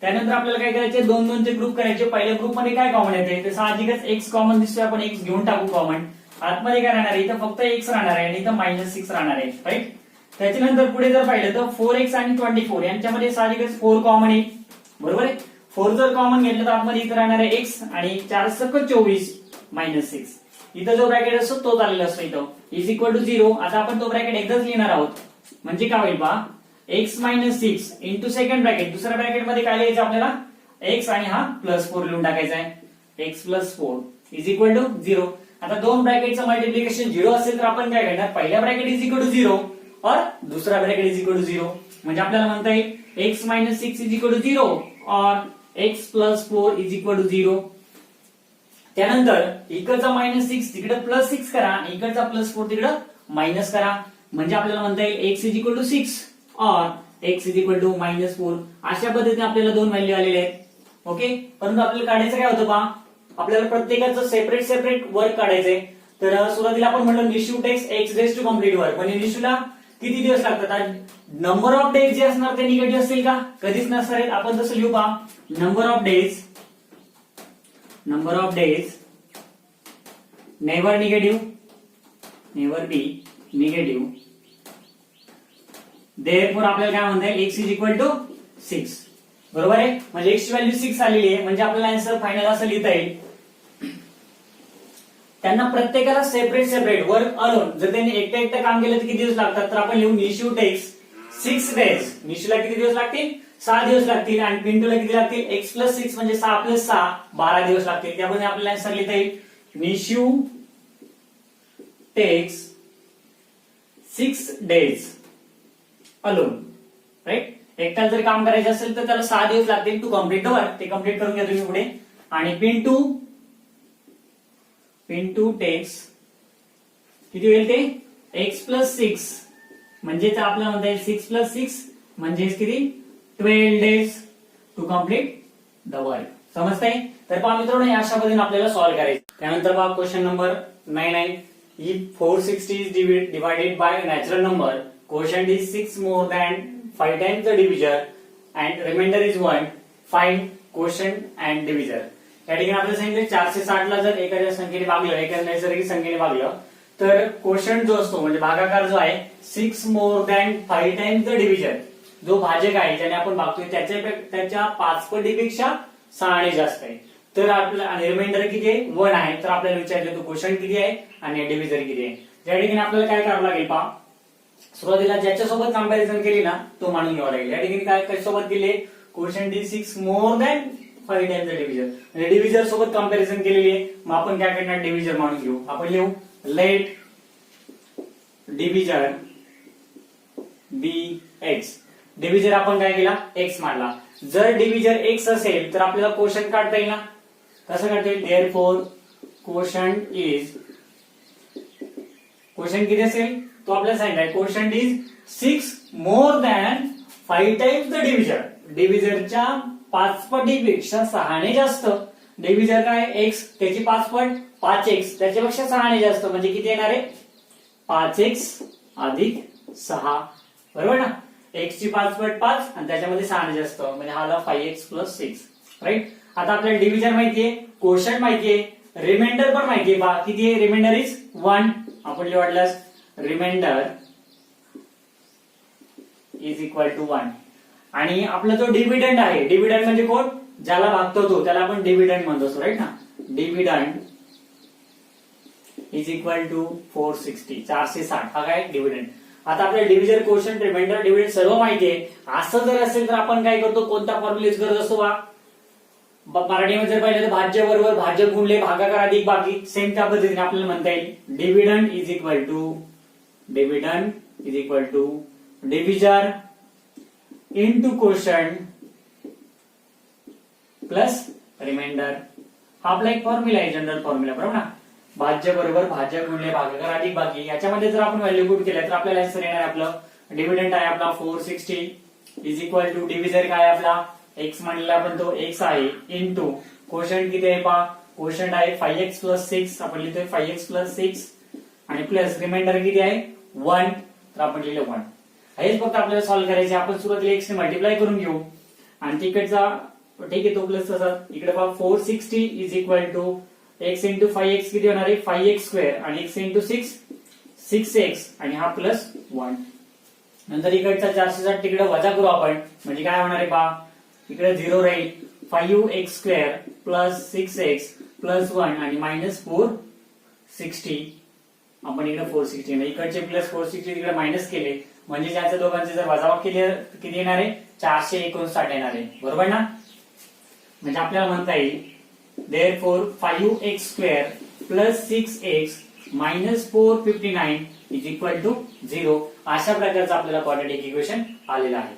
त्यानंतर आपल्याला काय करायचे, 2 चे ग्रुप करायचे. पहिल्या ग्रुप मध्ये काय कॉमन येते ते साहजिकच x कॉमन दिसतोय, आपण x घेऊन टाकू कॉमन. आतमध्ये काय राहणार आहे, इथं फक्त x राहणार आहे आणि इथं -6 राहणार आहे राईट. त्याच्यानंतर पुढे जर पाहिलं तर 4x आणि 24 यांच्यामध्ये साहजिकच 4 कॉमन येईल बरोबर आहे. 4 जर कॉमन घेतलं तर आतमध्ये इथं राहणार आहे x आणि 4 सक 24 -6. इथं जो ब्रॅकेट असतो तो आलेला असतो इथं इज इक्वल टू 0. आता आपण तो ब्रॅकेट एकदाच लिहिणार आहोत, म्हणजे काय होईल पहा x -6 इंटू सेकंड ब्रॅकेट, दुसऱ्या ब्रॅकेट मध्ये काय लिहायचं आपल्याला x आणि हा +4 लिहून टाकायचा आहे. x + 4 is equal to 0. आता दोन ब्रॅकेटचं मल्टिप्लिकेशन 0 असेल तर आपण काय करणार, पहिल्या ब्रॅकेट इज इक्वल टू 0 और दुसरा ब्रॅकेट इज इक्वल टू 0. म्हणजे आपल्याला म्हणता येईल x -6 इज इक्वल टू 0 और x + 4 इज इक्वल टू 0. त्यानंतर इकडचा -6 तिकडे +6 करा आणि इकडचा +4 तिकडे मायनस करा. म्हणजे आपल्याला म्हणता येईल x इज इक्वल टू 6 और x इज इक्वल टू -4 अशा पद्धतीने आपल्याला दोन व्हॅल्यू आलेले आहेत. ओके, परंतु आपल्याला काढायचं काय होतं पहा, आपल्याला प्रत्येकाचं सेपरेट वर्क काढायचंय. तर सुरुवातीला आपण म्हणलं Nishu takes x days to complete work, म्हणजे निशूला किती दिवस लागतात. नंबर ऑफ डेज जे असणार ते निगेटिव्ह असतील का, कधीच नसणार आहेत. आपण तसं लिहू पहा, number of days never be negative. Therefore आपल्याला काय म्हणता येईल, x इज इक्वल टू 6. बरोबर आहे, म्हणजे x ची व्हॅल्यू 6 आलेली आहे, म्हणजे आपल्याला आन्सर फायनल असं लिहिता येईल. त्यांना प्रत्येकाला सेपरेट वर्क अलोन जर त्यांनी एकटं काम केलं तर किती दिवस लागतात, तर आपण लिहू निशू टेक्स 6 डेज. निशूला किती दिवस लागतील, 6 दिवस लागतील. आणि पिंटूला किती लागतील, x + 6 म्हणजे 6 + 6 12 दिवस लागतील. त्यामध्ये आपल्याला आन्सर लिहिता येईल Nishu takes 6 days alone. Right, एकट्याला जर काम करायचं असेल तर त्याला 6 दिवस लागतील टू कम्प्लीट द वर्क. ते कम्प्लीट करून घ्या तुम्ही पुढे. आणि पिंटू टेक्स किती होईल ते, x + 6 म्हणजे आपल्याला म्हणता येईल 6 + 6 म्हणजे किती 12 days to complete the work. समजतंय. तर पहा मित्रांनो, अशा पद्धतीने आपल्याला सॉल्व्ह करायचं. त्यानंतर पहा क्वेश्चन नंबर 9 आहे. If 460 is divided by a natural number, quotient is 6 more than 5 times the divisor and remainder is 1, find quotient and divisor. या ठिकाणी आपल्याला सांगितलं 460 ला जर एखाद्या संख्येने भागलं, एखाद्या नैसर्गिक संख्येने भागलं, तर क्वोशंट जो असतो म्हणजे भागाकार जो आहे 6 more than 5 times the divisor, जो भाजक आहे ज्याने आपण भागतोय त्याच्या 5 पटीपेक्षा 6 ने जास्त आहे. तर आपल्याला रिमाइंडर किती आहे, 1 आहे. तर आपल्याला विचारलं तो क्वोशंट किती आहे आणि डिव्हिजर किती आहे. त्या ठिकाणी आपल्याला काय करावं लागेल पहा, सुरुवातीला ज्याच्यासोबत कंपॅरिझन केली ना तो मानून घ्यावा लागेल. या ठिकाणी काय सोबत केले, quotient is 6 more than 5 times the divisor, म्हणजे डिव्हिजर सोबत कंपॅरिझन केलेली आहे. मग आपण काय करणार, डिव्हिजर मानून घेऊ. आपण लिहू लेट डिव्हिजर बी एक्स. डिव्हिजर आपण काय केला, एक्स मानला. जर डिव्हिजर एक्स असेल तर आपल्याला क्वोशंट काढता येईल ना, कसं काढता येईल, देअरफॉर क्वोशंट किती असेल तो आपल्याला सांगितलाय, quotient is 6 more than 5 times the divisor. डिव्हिजरच्या 5 पटीपेक्षा 6 ने जास्त. डिव्हिजर काय x, त्याची 5 पट 5x, त्याच्यापेक्षा 6 ने जास्त म्हणजे किती येणार आहे, 5x + 6. बरोबर ना, x ची 5 पट 5 आणि त्याच्यामध्ये 6 ने जास्त म्हणजे हा आला 5x + 6. राईट, आता आपल्याला डिव्हिजर माहितीये, क्वोशंट माहितीये, रिमाइंडर पण माहितीये. पहा किती आहे, रिमाइंडर इज 1. आपण वाटल्यास रिमाइंडर इज इक्वल टू 1. आणि आपला जो डिव्हिडंड आहे, डिव्हिडंड म्हणजे कोण, ज्याला भागतो तो, त्याला आपण डिव्हिडंड म्हणतो. राईट ना, डिव्हिडंड इज इक्वल टू 460, 460 हा काय डिव्हिडंड. आता आपल्याला डिव्हिजर, क्वोशंट, रिमाइंडर, डिव्हिडंड सर्व माहितीये. असं जर असेल तर आपण काय करतो, कोणता फॉर्म्युला यूज करत असतो मराठीमध्ये जर पाहिलं तर भाज्य बरोबर भाज्य गुणले भागाकार अधिक बाकी. सेम त्या पद्धतीने आपल्याला म्हणता येईल dividend is equal to divisor into quotient plus remainder. हा आपला एक फॉर्म्युला आहे, जनरल फॉर्म्युला. बरोबर ना, भाज्य बरोबर भाज्य गुणले भागाकार अधिक बाकी. याच्यामध्ये जर आपण व्हॅल्यू पुट केल्या तर आपल्याला आन्सर येणार आहे, आपलं डिव्हिडंड आहे आपला 460 इज इक्वल टू डिव्हिजर काय आपला x म्हणलेला आपण तो x आहे इनटू क्वोशंट किती आहे पहा, क्वोशंट आहे 5x + 6, आपण लिहितोय 5x + 6 आणि प्लस रिमाइंडर किती आहे 1, तर आपण लिहिलं 1. हेच फक्त आपल्याला सॉल्व्ह करायचे. आपण सुरुवातीला x ने मल्टिप्लाय करून घेऊ आणि तिकडचा ठीक आहे तो प्लस तसा इकडे पहा 460 is equal to x × 5x किती होणार आहे 5x² आणि x × 6 6x आणि हा प्लस 1. नंतर इकडचा 460 तिकडे वजा करू आपण, म्हणजे काय होणार आहे पहा, इकडे 0 राहील, 5x² + 6x + 1 आणि -460. आपण इकडे 460 इकडचे प्लस 460 तिकडे मायनस केले म्हणजे ज्याच्या दोघांचे जर वजाबाकी केले किती येणार आहे 459 येणार आहे. बरोबर ना, म्हणजे आपल्याला म्हणता येईल therefore 5x² + 6x - 459 = 0. अशा प्रकारचं आपल्याला क्वाड्रॅटिक इक्वेशन आलेलं आहे.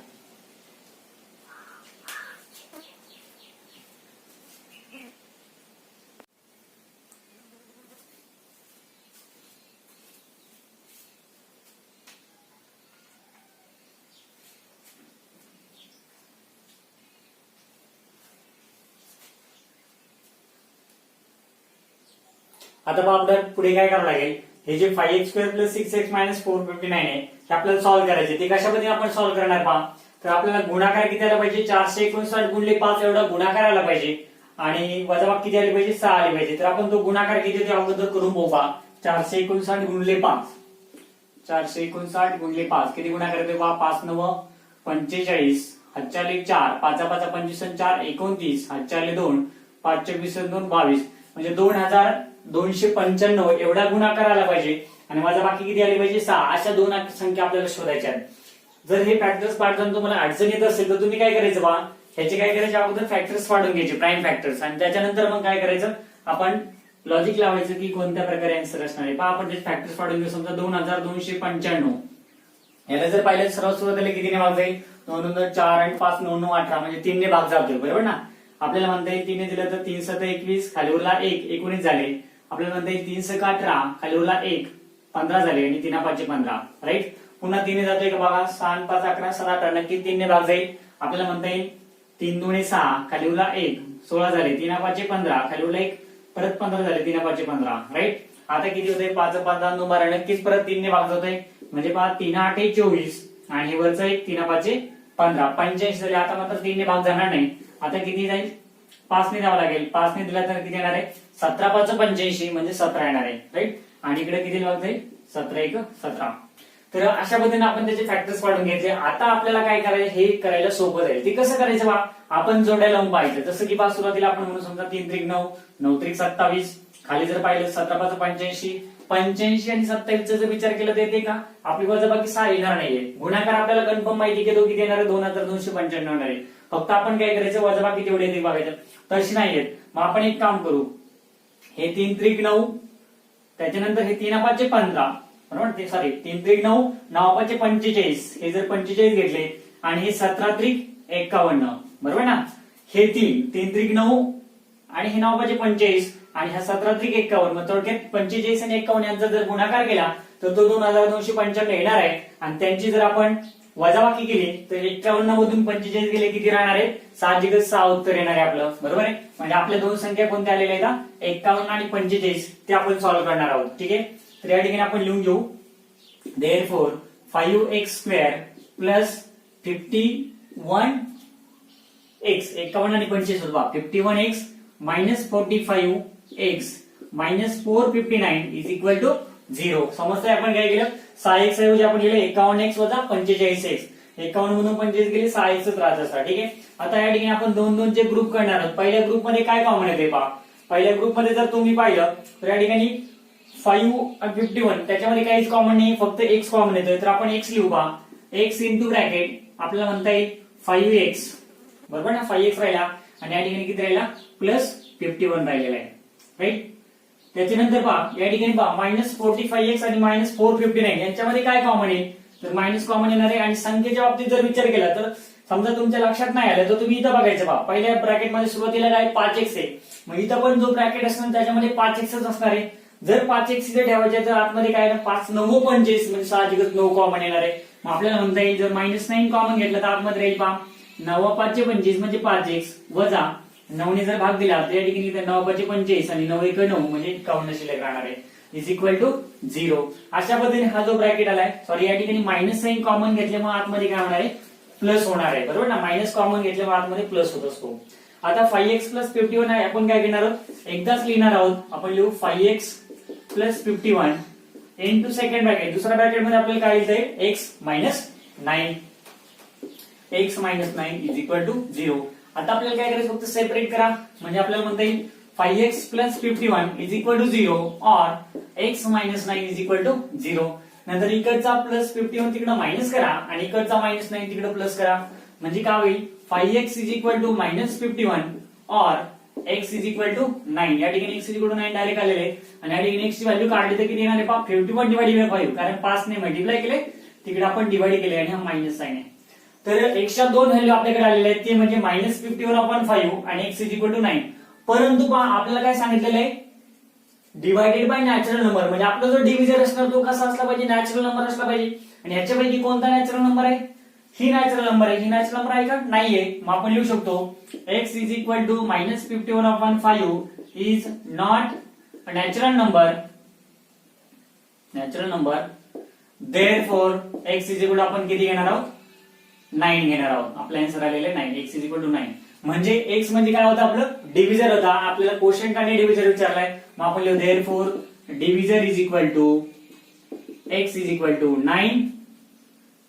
आता मग आपल्याला पुढे काय करावं लागेल, हे जे 5x² + 6x - 459 आहे ते आपल्याला सॉल्व्ह करायचे. ते कशा पद्धतीने आपण सॉल्व्ह करणार पहा, तर आपल्याला गुणाकार किती आला पाहिजे, 459 × 5 एवढा गुणाकार आला पाहिजे आणि वजाबाकी किती आली पाहिजे, 6 आली पाहिजे. तर आपण तो गुणाकार किती ते अगोदर करून बघू पहा. 459 × 5, 459 × 5 किती गुणाकार येतो पहा. 5 × 9 45, हातच्याले 4, 5 × 5 25 × 4 29, हातच्याले 2, 5 × 20 = 2 22, म्हणजे 2295 एवढा गुणाकार आला पाहिजे आणि वजाबाकी किती आली पाहिजे, 6. अशा दोन संख्या आपल्याला शोधायच्या आहेत. जर हे फॅक्टर्स पाडताना तुम्हाला अडचण येत असेल तर तुम्ही काय करायचं पहा, ह्याचे काय करायचे, अगोदर फॅक्टर्स पाडून घ्यायचे, प्राईम फॅक्टर्स, आणि त्याच्यानंतर मग काय करायचं, आपण लॉजिक लावायचं की कोणत्या प्रकारे आन्सर असणार आहे. पहा आपण ते फॅक्टर्स पाडून घेऊ. समजा 2295, याला जर पाहिलं सर्वात सुरुवातीला कितीने भाग जाईल, 2 × 4 आणि 5 9 9 18 म्हणजे 3 ने भाग जातोय, बरोबर ना. आपल्याला म्हणता येईल 3 ने दिलं तर 3 × 7 = 21, खाली उरला 1 19 झाले. आपल्याला म्हणता येईल 3 × 6 = 18, खाली उरला 1 15 झाले आणि 3 × 5 = 15, राईट. पुन्हा 3 ने जातोय का बघा, 6 × 5 = 11 7 18, नक्की 3 ने भाग जाईल. आपल्याला म्हणता येईल 3 × 2 = 6, खाली उरला 1 16 झाले, 3 × 5 = 15, खाली उरला 1 परत 15 झाले, 3 × 5 = 15, राईट. आता किती होते, 5 × 5 = 12, नक्कीच परत 3 ने भाग जातोय, म्हणजे पहा 3 × 8 = 24 आणि वरचा 1 3 × 5 = 15, 85 झाले. आता मात्र 3 ने भाग जाणार नाही. आता किती जाईल, 5 ने द्यावं लागेल. 5 ने दिला तर किती येणार आहे, 17 × 5 = 85 म्हणजे 17 येणार आहे, राईट. आणि इकडे किती भाग जाईल, 17 × 1 = 17. तर अशा पद्धतीने आपण त्याचे फॅक्टर्स काढून घेतले. आता आपल्याला काय करायचं, हे करायला सोपं जाईल. ते कसं करायचं बा, आपण जोड्या लावून पाहायचं. जसं की पहा सुरुवातीला आपण म्हणू समजा 3 × 9 9 × 27, खाली जर पाहिलं 17 × 5 = 85, 85 आणि 27 चा जर विचार केला तर येते का, आपली वजाबाकी 6 येणार नाहीये. गुणाकार आपल्याला कन्फर्म माहिती की तो किती येणार आहे, 2295 येणार आहे. फक्त आपण काय करायचं, वजाबाकी तेवढे येते बघायचं, तशी नाही येत. मग आपण एक काम करू, हे 3 × 9 त्याच्यानंतर हे 3 × 5 = 15, बरोबर. ते सॉरी 3 × 9 9 × 5 = 45, हे जर 45 घेतले आणि हे 17 × 51, बरोबर ना. हे 3 × 9 आणि हे 9 × 5 = 45 आणि हा 17 × 51, मग थोडक्यात 45 आणि 51 यांचा जर गुणाकार केला तर तो 2295 येणार आहे. आणि त्यांची जर आपण वजाबाकी केली तर 51 मधून 45 गेले किती राहणार आहे, साहजिकच 6 उत्तर येणार आहे आपलं, बरोबर आहे. म्हणजे आपल्या दोन संख्या कोणत्या आलेल्या आहेत, 51 आणि 45, ते आपण सॉल्व्ह करणार आहोत. ठीक आहे. तर या ठिकाणी आपण लिहून घेऊ, therefore 5x² + 51x, 51 आणि 25 होता, 51x - 45x - 459 = 0. समजतंय. आपण काय केलं, 6x ऐवजी आपण लिहिलं 51x - 45x, 51 मधून 45 गेले 6x राहत असतात. ठीक आहे. आता या ठिकाणी आपण 2 चे ग्रुप करणार आहोत. पहिल्या ग्रुपमध्ये काय कॉमन येते पहा, पहिल्या ग्रुपमध्ये जर तुम्ही पाहिलं तर या ठिकाणी 5 आणि 51 त्याच्यामध्ये काहीच कॉमन नाही, फक्त x कॉमन येतोय. तर आपण x लिहू पहा, x × ब्रॅकेट आपल्याला म्हणता येईल 5x, बरोबर ना. 5x राहिला आणि या ठिकाणी किती राहिला, +51 राहिलेला आहे, राईट. त्याच्यानंतर पहा या ठिकाणी पहा -45x आणि -459 यांच्यामध्ये काय कॉमन आहे, तर मायनस कॉमन येणार आहे. आणि संख्येच्या बाबतीत जर विचार केला तर समजा तुमच्या लक्षात नाही आलं तर तुम्ही इथं बघायचं पहा, पहिल्या ब्रॅकेटमध्ये सुरुवातीला काय 5x आहे, मग इथं पण जो ब्रॅकेट असणार त्याच्यामध्ये 5x असणार आहे. जर 5x इथे ठेवायचे तर आतमध्ये काय 5 9 25 म्हणजे साहजिकच 9 कॉमन येणार आहे. मग आपल्याला म्हणता येईल जर -9 कॉमन घेतलं तर आतमध्ये राहील पहा 9 5 25 म्हणजे 5x वजा 9 ने जर भाग दिला तर या ठिकाणी 9 5 25 आणि 9 1 9 म्हणजे 51 शिल्लक राहणार आहे = 0. अशा पद्धतीने हा जो ब्रॅकेट आलाय, सॉरी या ठिकाणी मायनस साइन कॉमन घेतल्यामुळे आतमध्ये काय होणार आहे, प्लस होणार आहे, बरोबर ना. मायनस कॉमन घेतल्यामुळे आतमध्ये प्लस होत असतो. आता 5x + 51 आहे, आपण काय घेणार आहोत, एकदाच लिहिणार आहोत. आपण लिहू 5x + 51 इनटू सेकंड ब्रॅकेट, दुसऱ्या ब्रॅकेट मध्ये आपल्याला काय लिहिता x - 9 x - 9 = 0. आता आपल्याला काय करायचं, फक्त सेपरेट करा, म्हणजे आपल्याला म्हणता येईल 5x + 51 = 0 or x - 9 = 0. नंतर इकडचा +51 तिकडे मायनस करा आणि इकडचा -9 तिकडे प्लस करा, म्हणजे काय होईल 5x = -51 or x = 9. या ठिकाणी x = 9 डायरेक्ट आलेले आणि या ठिकाणी x ची व्हॅल्यू काढली तर किती येणार आहे पहा 51 / 5, कारण 5 ने मल्टिप्लाय केले तिकडे आपण डिवाइड केले आणि हा मायनस साइन आहे. तर x च्या दोन व्हॅल्यू आपल्याकडे आलेल्या आहेत, ते म्हणजे -51/5 आणि x = 9. परंतु पहा आपल्याला काय सांगितलेलं आहे, डिवायडेड बाय नॅचरल नंबर, म्हणजे आपला जो डिव्हिजन असणार तो कसा असला पाहिजे, नॅचरल नंबर असला पाहिजे. आणि ह्याच्यापैकी कोणता नॅचरल नंबर आहे, ही नॅचरल नंबर आहे. ही नॅचरल नंबर आहे का, नाहीये. मग आपण लिहू शकतो x = -51/5 is not natural number therefore x is equal to आपण किती घेणार आहोत 9 घेणार आहोत. आपला आन्सर आलेला 9. x इज इक्वल टू 9 म्हणजे x म्हणजे काय होतं आपलं डिव्हिजर होता. आपल्याला क्वोशंट आणि डिव्हिजर विचारलाय मग आपण लिहू therefore divisor is equal to x is equal to 9.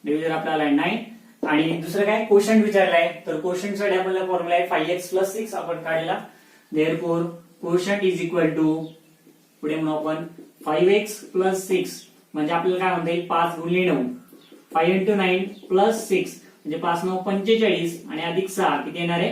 Divisor आपल्याला 9 आणि दुसरं काय क्वोशंट विचारलाय तर क्वोशंट साठी आपल्याला फॉर्म्युला आहे 5x + 6 आपण काढला. therefore quotient is equal to पुढे म्हणू आपण 5x + 6 म्हणजे आपल्याला काय म्हणता येईल 5 गुणिले 9 5 × 9 + 6 म्हणजे 5 9 45 आणि अधिक 6 किती येणार आहे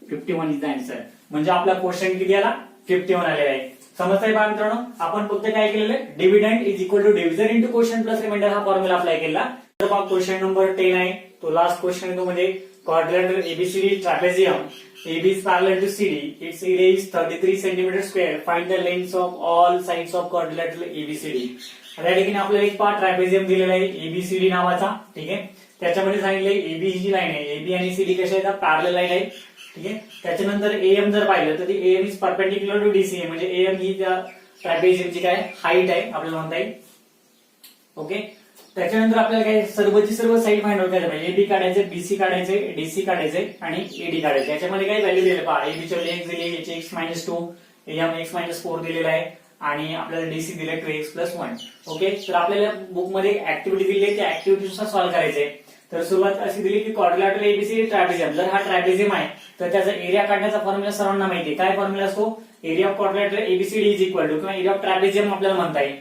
51 इज द आन्सर. म्हणजे आपला क्वोशंट किती आला 51 आलेला आहे. समजतंय का मित्रांनो. आपण फक्त काय केलेलं आहे dividend is equal to divisor into quotient plus remainder हा फॉर्म्युला अप्लाय केला. तर मग क्वेश्चन नंबर 10 आहे तो लास्ट क्वेश्चन आहे तो म्हणजे quadrilateral ABCD trapezium AB is parallel to CD. Its area is 33 cm square. Find the lengths of all sides of quadrilateral ABCD. या ठिकाणी आपल्याला एक पार्ट ट्रॅपेझियम दिलेला आहे ABCD नावाचा. ठीक आहे त्याच्यामध्ये सांगितलंय AB ही जी लाईन आहे AB आणि CD कशा आहेत पॅरलल लाईन आहे. ठीक आहे त्याच्यानंतर AM जर पाहिलं तर ती AM इज परपेंडिक्युलर टू DC आहे म्हणजे AM ही त्या ट्रॅपेझियमची काय हाईट आहे आपल्याला म्हणता येईल. ओके त्याच्यानंतर आपल्याला काय सर्व साईड फाइंड आउट करायचं पाहिजे. AB काढायचे BC काढायचे DC काढायचे आणि AD काढायचे. याच्यामध्ये काय व्हॅल्यू दिले पहा AB ची व्हॅल्यू x दिली याची x-2 AM x-4 दिलेला आहे आणि आपल्याला DC दिले 2x + 1. ओके तर आपल्याला बुक मध्ये ऍक्टिव्हिटी दिली आहे त्या ऍक्टिव्हिटीनुसार सॉल्व्ह करायचे. तर सुरुवात अशी दिली की क्वाड्रिलॅटरल एबीसीडी ट्रॅपेझियम जर हा ट्रॅपेझियम आहे तर त्याचा एरिया काढण्याचा फॉर्म्युला सर्वांना माहिती आहे. काय फॉर्म्युला असतो area of quadrilateral ABCD is equal to किंवा एरिया ऑफ ट्रॅपेझियम आपल्याला म्हणता येईल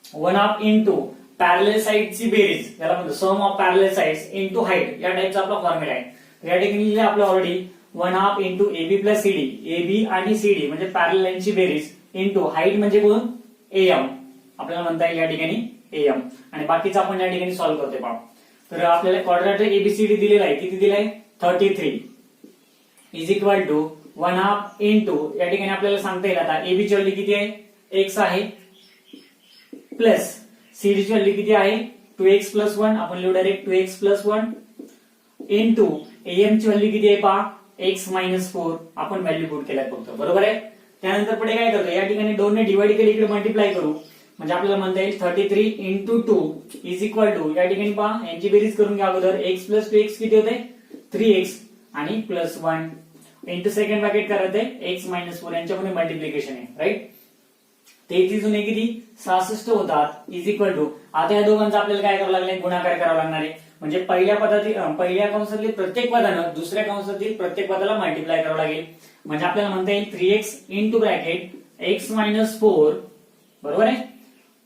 1/2 इंटू पॅरलल साइडची बेरीज त्याला म्हणतो sum of parallel sides into height या टाइपचा आपला फॉर्म्युला आहे. या ठिकाणी आपलं already 1/2 into AB + CD AB आणि CD म्हणजे पॅरलल लाईनची बेरीज इंटू हाईट म्हणजे कोण AM आपल्याला म्हणता येईल या ठिकाणी AM आणि बाकीचं आपण या ठिकाणी सॉल्व्ह करतोय पहा. तर आपल्याला क्वाड्रिलॅटरल एबीसीडी दिलेला आहे किती दिलाय 33 इज इक्वल टू 1/2 इंटू या ठिकाणी आपल्याला सांगता येईल आता AB ची व्हॅल्यू किती आहे x आहे प्लस CD ची व्हॅल्यू किती आहे 2x + 1 आपण लिहू डायरेक्ट 2x + 1 इंटू AM ची व्हॅल्यू किती आहे पहा x-4 आपण व्हॅल्यू पुट केल्या फक्त बरोबर आहे. त्यानंतर पुढे काय करतो या ठिकाणी 2 ने डिवाइड केले इकडे मल्टिप्लाय करू म्हणजे आपल्याला म्हणता येईल 33 इंटू 2 इज इक्वल टू या ठिकाणी पहा यांची बेरीज करून घ्या अगोदर x + 2x किती होते 3x आणि +1 इंटू सेकंड ब्रॅकेट करायचे x-4 यांच्यामध्ये मल्टिप्लिकेशन आहे राईट. 33 जुने किती 66 होतात इज इक्वल टू आता या दोघांचा आपल्याला काय करावं लागेल गुणाकार करावा लागणार आहे म्हणजे पहिल्या कंसातील प्रत्येक पदानं दुसऱ्या कंसातील प्रत्येक पदाला मल्टिप्लाय करावं लागेल म्हणजे आपल्याला म्हणता येईल 3x इंटू ब्रॅकेट x-4 बरोबर आहे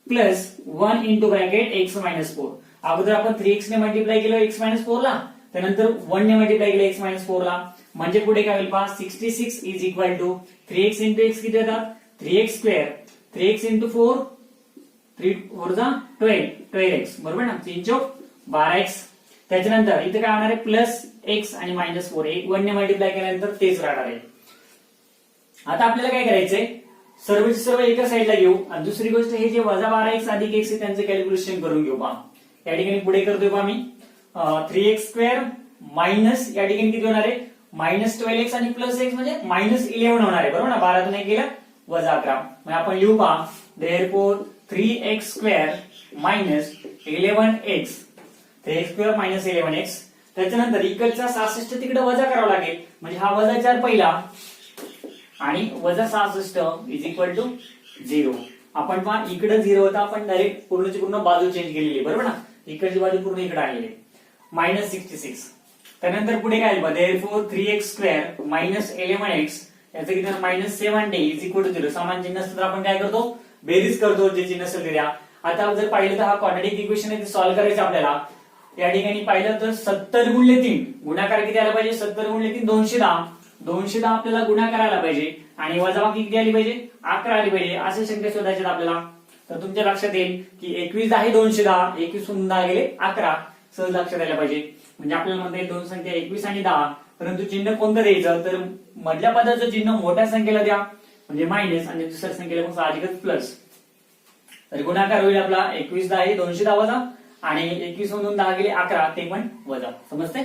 प्लस 1 इंटू ब्रॅकेट x-4 अगोदर आपण 3x ने मल्टिप्लाय केलं x-4 ला त्यानंतर 1 ने मल्टिप्लाय केलं x-4 ला म्हणजे पुढे काय होईल पहा 66 is equal to 3x into x किती होतात 3x², 3x इंटू 4 3 4 12x बरोबर ना 3 चौक 12x. त्याच्यानंतर इथे काय होणार आहे प्लस x आणि -4 1 ने मल्टिप्लाय केल्यानंतर तेच राहणार आहे. आता आपल्याला काय करायचंय सर्व एका साईडला घेऊ आणि दुसरी गोष्ट हे जे -12x अधिक x आहे त्यांचं कॅल्क्युलेशन करून घेऊ पहा. या ठिकाणी पुढे करतोय पहा मी 3x² मायनस या ठिकाणी किती होणार आहे -12x आणि प्लस x म्हणजे -11 होणार आहे बरोबर ना 12 तून 1 गेला -11 मग आपण लिहू पहा therefore 3x² minus 11x 3x² minus 11x त्याच्यानंतर इकडचा 66 तिकडे वजा करावा लागेल म्हणजे हा -4 पहिला आणि -66 इज इक्वल टू 0. आपण पहा इकडे 0 होता आपण डायरेक्ट पूर्णची पूर्ण बाजू चेंज केलेली बरोबर ना इकडची बाजू पूर्ण इकडे आलेली -66. त्यानंतर पुढे काय therefore 3x² minus 11x याचं किती -70 इज इक्वल टू 0. समान चिन्ह असतं तर आपण काय करतो बेरीज करतो जे चिन्ह असेल ते. आता जर पाहिलं तर हा क्वाड्रॅटिक इक्वेशन आहे ते सॉल्व्ह करायचं आपल्याला. या ठिकाणी पाहिलं तर 70 गुणिले 3 गुणाकार किती आला पाहिजे 70 गुणिले 3 210 210 आपल्याला गुणाकार आला पाहिजे आणि वजाबाकी किती आली पाहिजे 11 आली पाहिजे असे संख्या शोधायचे आपल्याला. तर तुमच्या लक्षात येईल की 21 आहे 210 21 सोडून 10 गेले 11 सहज लक्षात आलं पाहिजे. म्हणजे आपल्याला म्हणता येईल दोन संख्या 21 आणि 10 परंतु चिन्ह कोणतं द्यायचं तर मधल्या पदाचं चिन्ह मोठ्या संख्येला द्या म्हणजे मायनस आणि दुसऱ्या संख्येला मग साहजिकच प्लस. तर गुणाकार होईल आपला 21 10 आहे 210 वजा आणि 21 मधून 10 गेले 11 ते पण वजा समजते.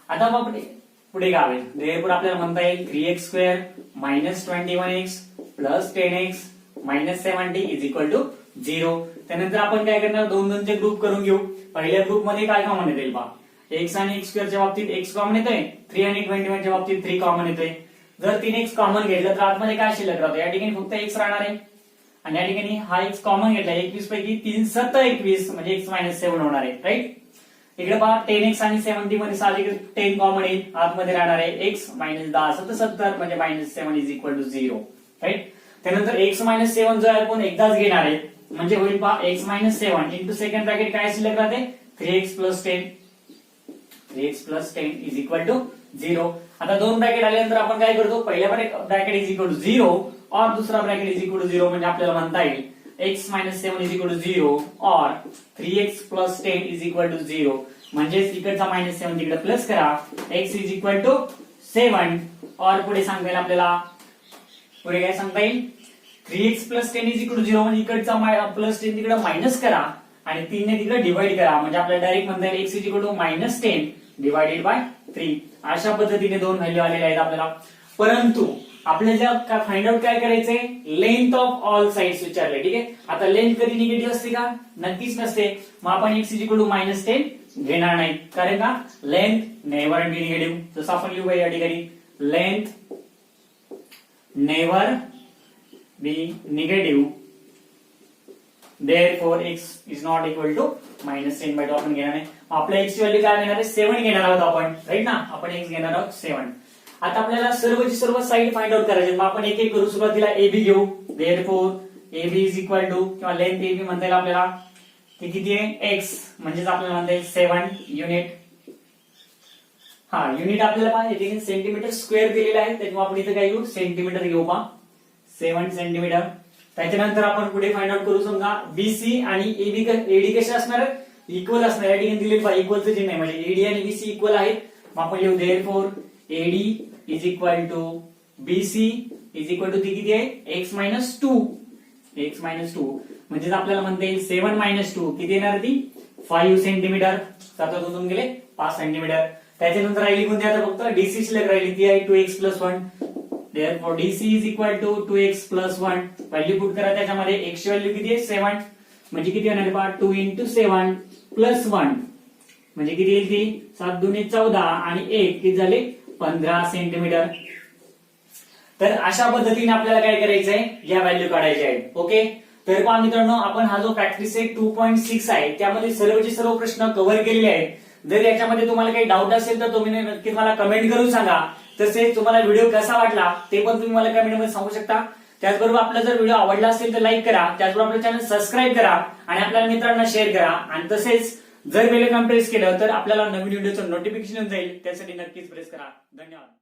आता आपण पुढे काय होईल therefore आपल्याला म्हणता येईल 3x² minus 21x plus 10x -70 is equal to 0. त्यानंतर आपण काय करणार, दोन दोनचे ग्रुप करून घेऊ. पहिल्या ग्रुप मध्ये काय कॉमन येतील पहा, x आणि x² च्या बाबतीत x कॉमन येतोय, 3 आणि 21 च्या बाबतीत 3 कॉमन येतोय. जर 3x कॉमन घेतलं तर आतमध्ये काय शिल्लक राहतो, या ठिकाणी फक्त x राहणार आहे. आणि या ठिकाणी हा x कॉमन घेतला, 21 पैकी 3 7 21 म्हणजे x 7 होणार आहे. राईट. इकडे पहा 10x आणि 70 मध्ये साहजिक 10 कॉमन येईल, आतमध्ये राहणार आहे x -10 70 म्हणजे -7 इज इक्वल टू 0. राईट. त्यानंतर x 7 जो आहे आपण एकदाच घेणार आहे, म्हणजे होईल पहा x 7 इंटू सेकंड ब्रॅकेट काय शिल्लक राहते, 3x + 10 3x + 10 is equal to 0. आता दोन ब्रॅकेट आल्यानंतर आपण काय करतो, पहिल्या ब्रॅकेट इज इक्वल टू 0 और दूसरा ब्रॅकेट इज इक्वल टू 0, म्हणजे आपल्याला म्हणता येईल x 7 इज इक्वल टू 0 और 3x + 10 इज इक्वल टू 0. म्हणजेच इकडचा -7 तिकडे प्लस करा, x इज इक्वल टू 7 और पुढे सांगता येईल आपल्याला, पुढे काय सांगता येईल, 3x + 10 इज इक्वल टू 0 म्हणजे इकडचा +10 तिकडे मायनस करा आणि 3 ने तिकडे डिवाइड करा, म्हणजे आपल्याला डायरेक्ट म्हणता येईल x is equal to -10 divided by 3. अशा पद्धतीने दोन व्हॅल्यू आलेल्या आहेत आपल्याला. परंतु आपल्याला फाइंड आउट काय करायचंय, लेंथ ऑफ ऑल साइड्स विचारले. ठीक आहे. आता लेंथ कधी निगेटिव्ह असते का, नक्कीच नसते. मग आपण x इज इक्वल टू -10 घेणार नाही, कारण का लेंथ नेव्हर बी निगेटिव्ह. जसं आपण लिहूया या ठिकाणी, length never be negative, therefore x is not equal to -10/2 आपण घेणार नाही. आपल्या x ची व्हॅल्यू काय घेणार आहे, 7 घेणार आहोत आपण. राईट ना, आपण x घेणार आहोत 7. आता आपल्याला सर्वची सर्व साइड फाइंड आउट करायचे, मग आपण एक एक करू. सुरुवातीला AB घेऊ, therefore AB is equal to, किंवा लेंथ AB म्हणता येईल आपल्याला, की किती आहे x, म्हणजेच आपल्याला म्हणता येईल 7 युनिट. हा युनिट आपल्याला पाहिजे सेंटीमीटर स्क्वेअर दिलेला आहे, त्याच्यामुळे आपण इथे काय घेऊ, सेंटीमीटर घेऊ पहा, 7 सेंटीमीटर. त्याच्यानंतर आपण पुढे फाइंड आउट करू. समजा BC आणि AD कसे असणार, इक्वल असणार. या ठिकाणी दिले पहा इक्वलचं चिन्ह आहे, म्हणजे AD आणि BC इक्वल आहेत. मग आपण लिहू therefore AD is equal to BC is equal to किती आहे, x - 2 म्हणजे आपल्याला म्हणता येईल 7 - 2 किती येणार, ती 5 सेंटीमीटर. 7 गेले 5 सेंटीमीटर. त्याच्यानंतर राहिली कोणती, आता फक्त DC शिल्लक राहिली, ती आहे 2x + 1. therefore DC is equal to 2x + 1. Value put करा त्याच्यामध्ये. x ची व्हॅल्यू किती आहे 7, म्हणजे किती येणार पहा, 2 × 7 + 1 म्हणजे किती येईल, ती 7 × 2 = 14 आणि 1 किती झाले 15 सेंटीमीटर. तर अशा पद्धतीने आपल्याला काय करायचंय, या व्हॅल्यू काढायच्या आहेत. ओके. तर पहा मित्रांनो, आपण हा जो प्रॅक्टिस सेट 2.6 आहे त्यामध्ये सर्वचे सर्व प्रश्न कव्हर केलेले आहेत. जर याच्यामध्ये तुम्हाला काही डाऊट असेल तर तुम्ही नक्की मला कमेंट करून सांगा. तसेच तुम्हाला व्हिडिओ कसा वाटला ते पण तुम्ही मला कमेंटमध्ये सांगू शकता. त्याचबरोबर आपला जर व्हिडिओ आवडला असेल तर लाईक करा, त्याचबरोबर आपलं चॅनल सबस्क्राईब करा आणि आपल्या मित्रांना शेअर करा. आणि तसेच जर बेल आयकॉन प्रेस केलं तर आपल्याला नवीन व्हिडिओचं नोटिफिकेशन जाईल, त्यासाठी नक्कीच प्रेस करा. धन्यवाद.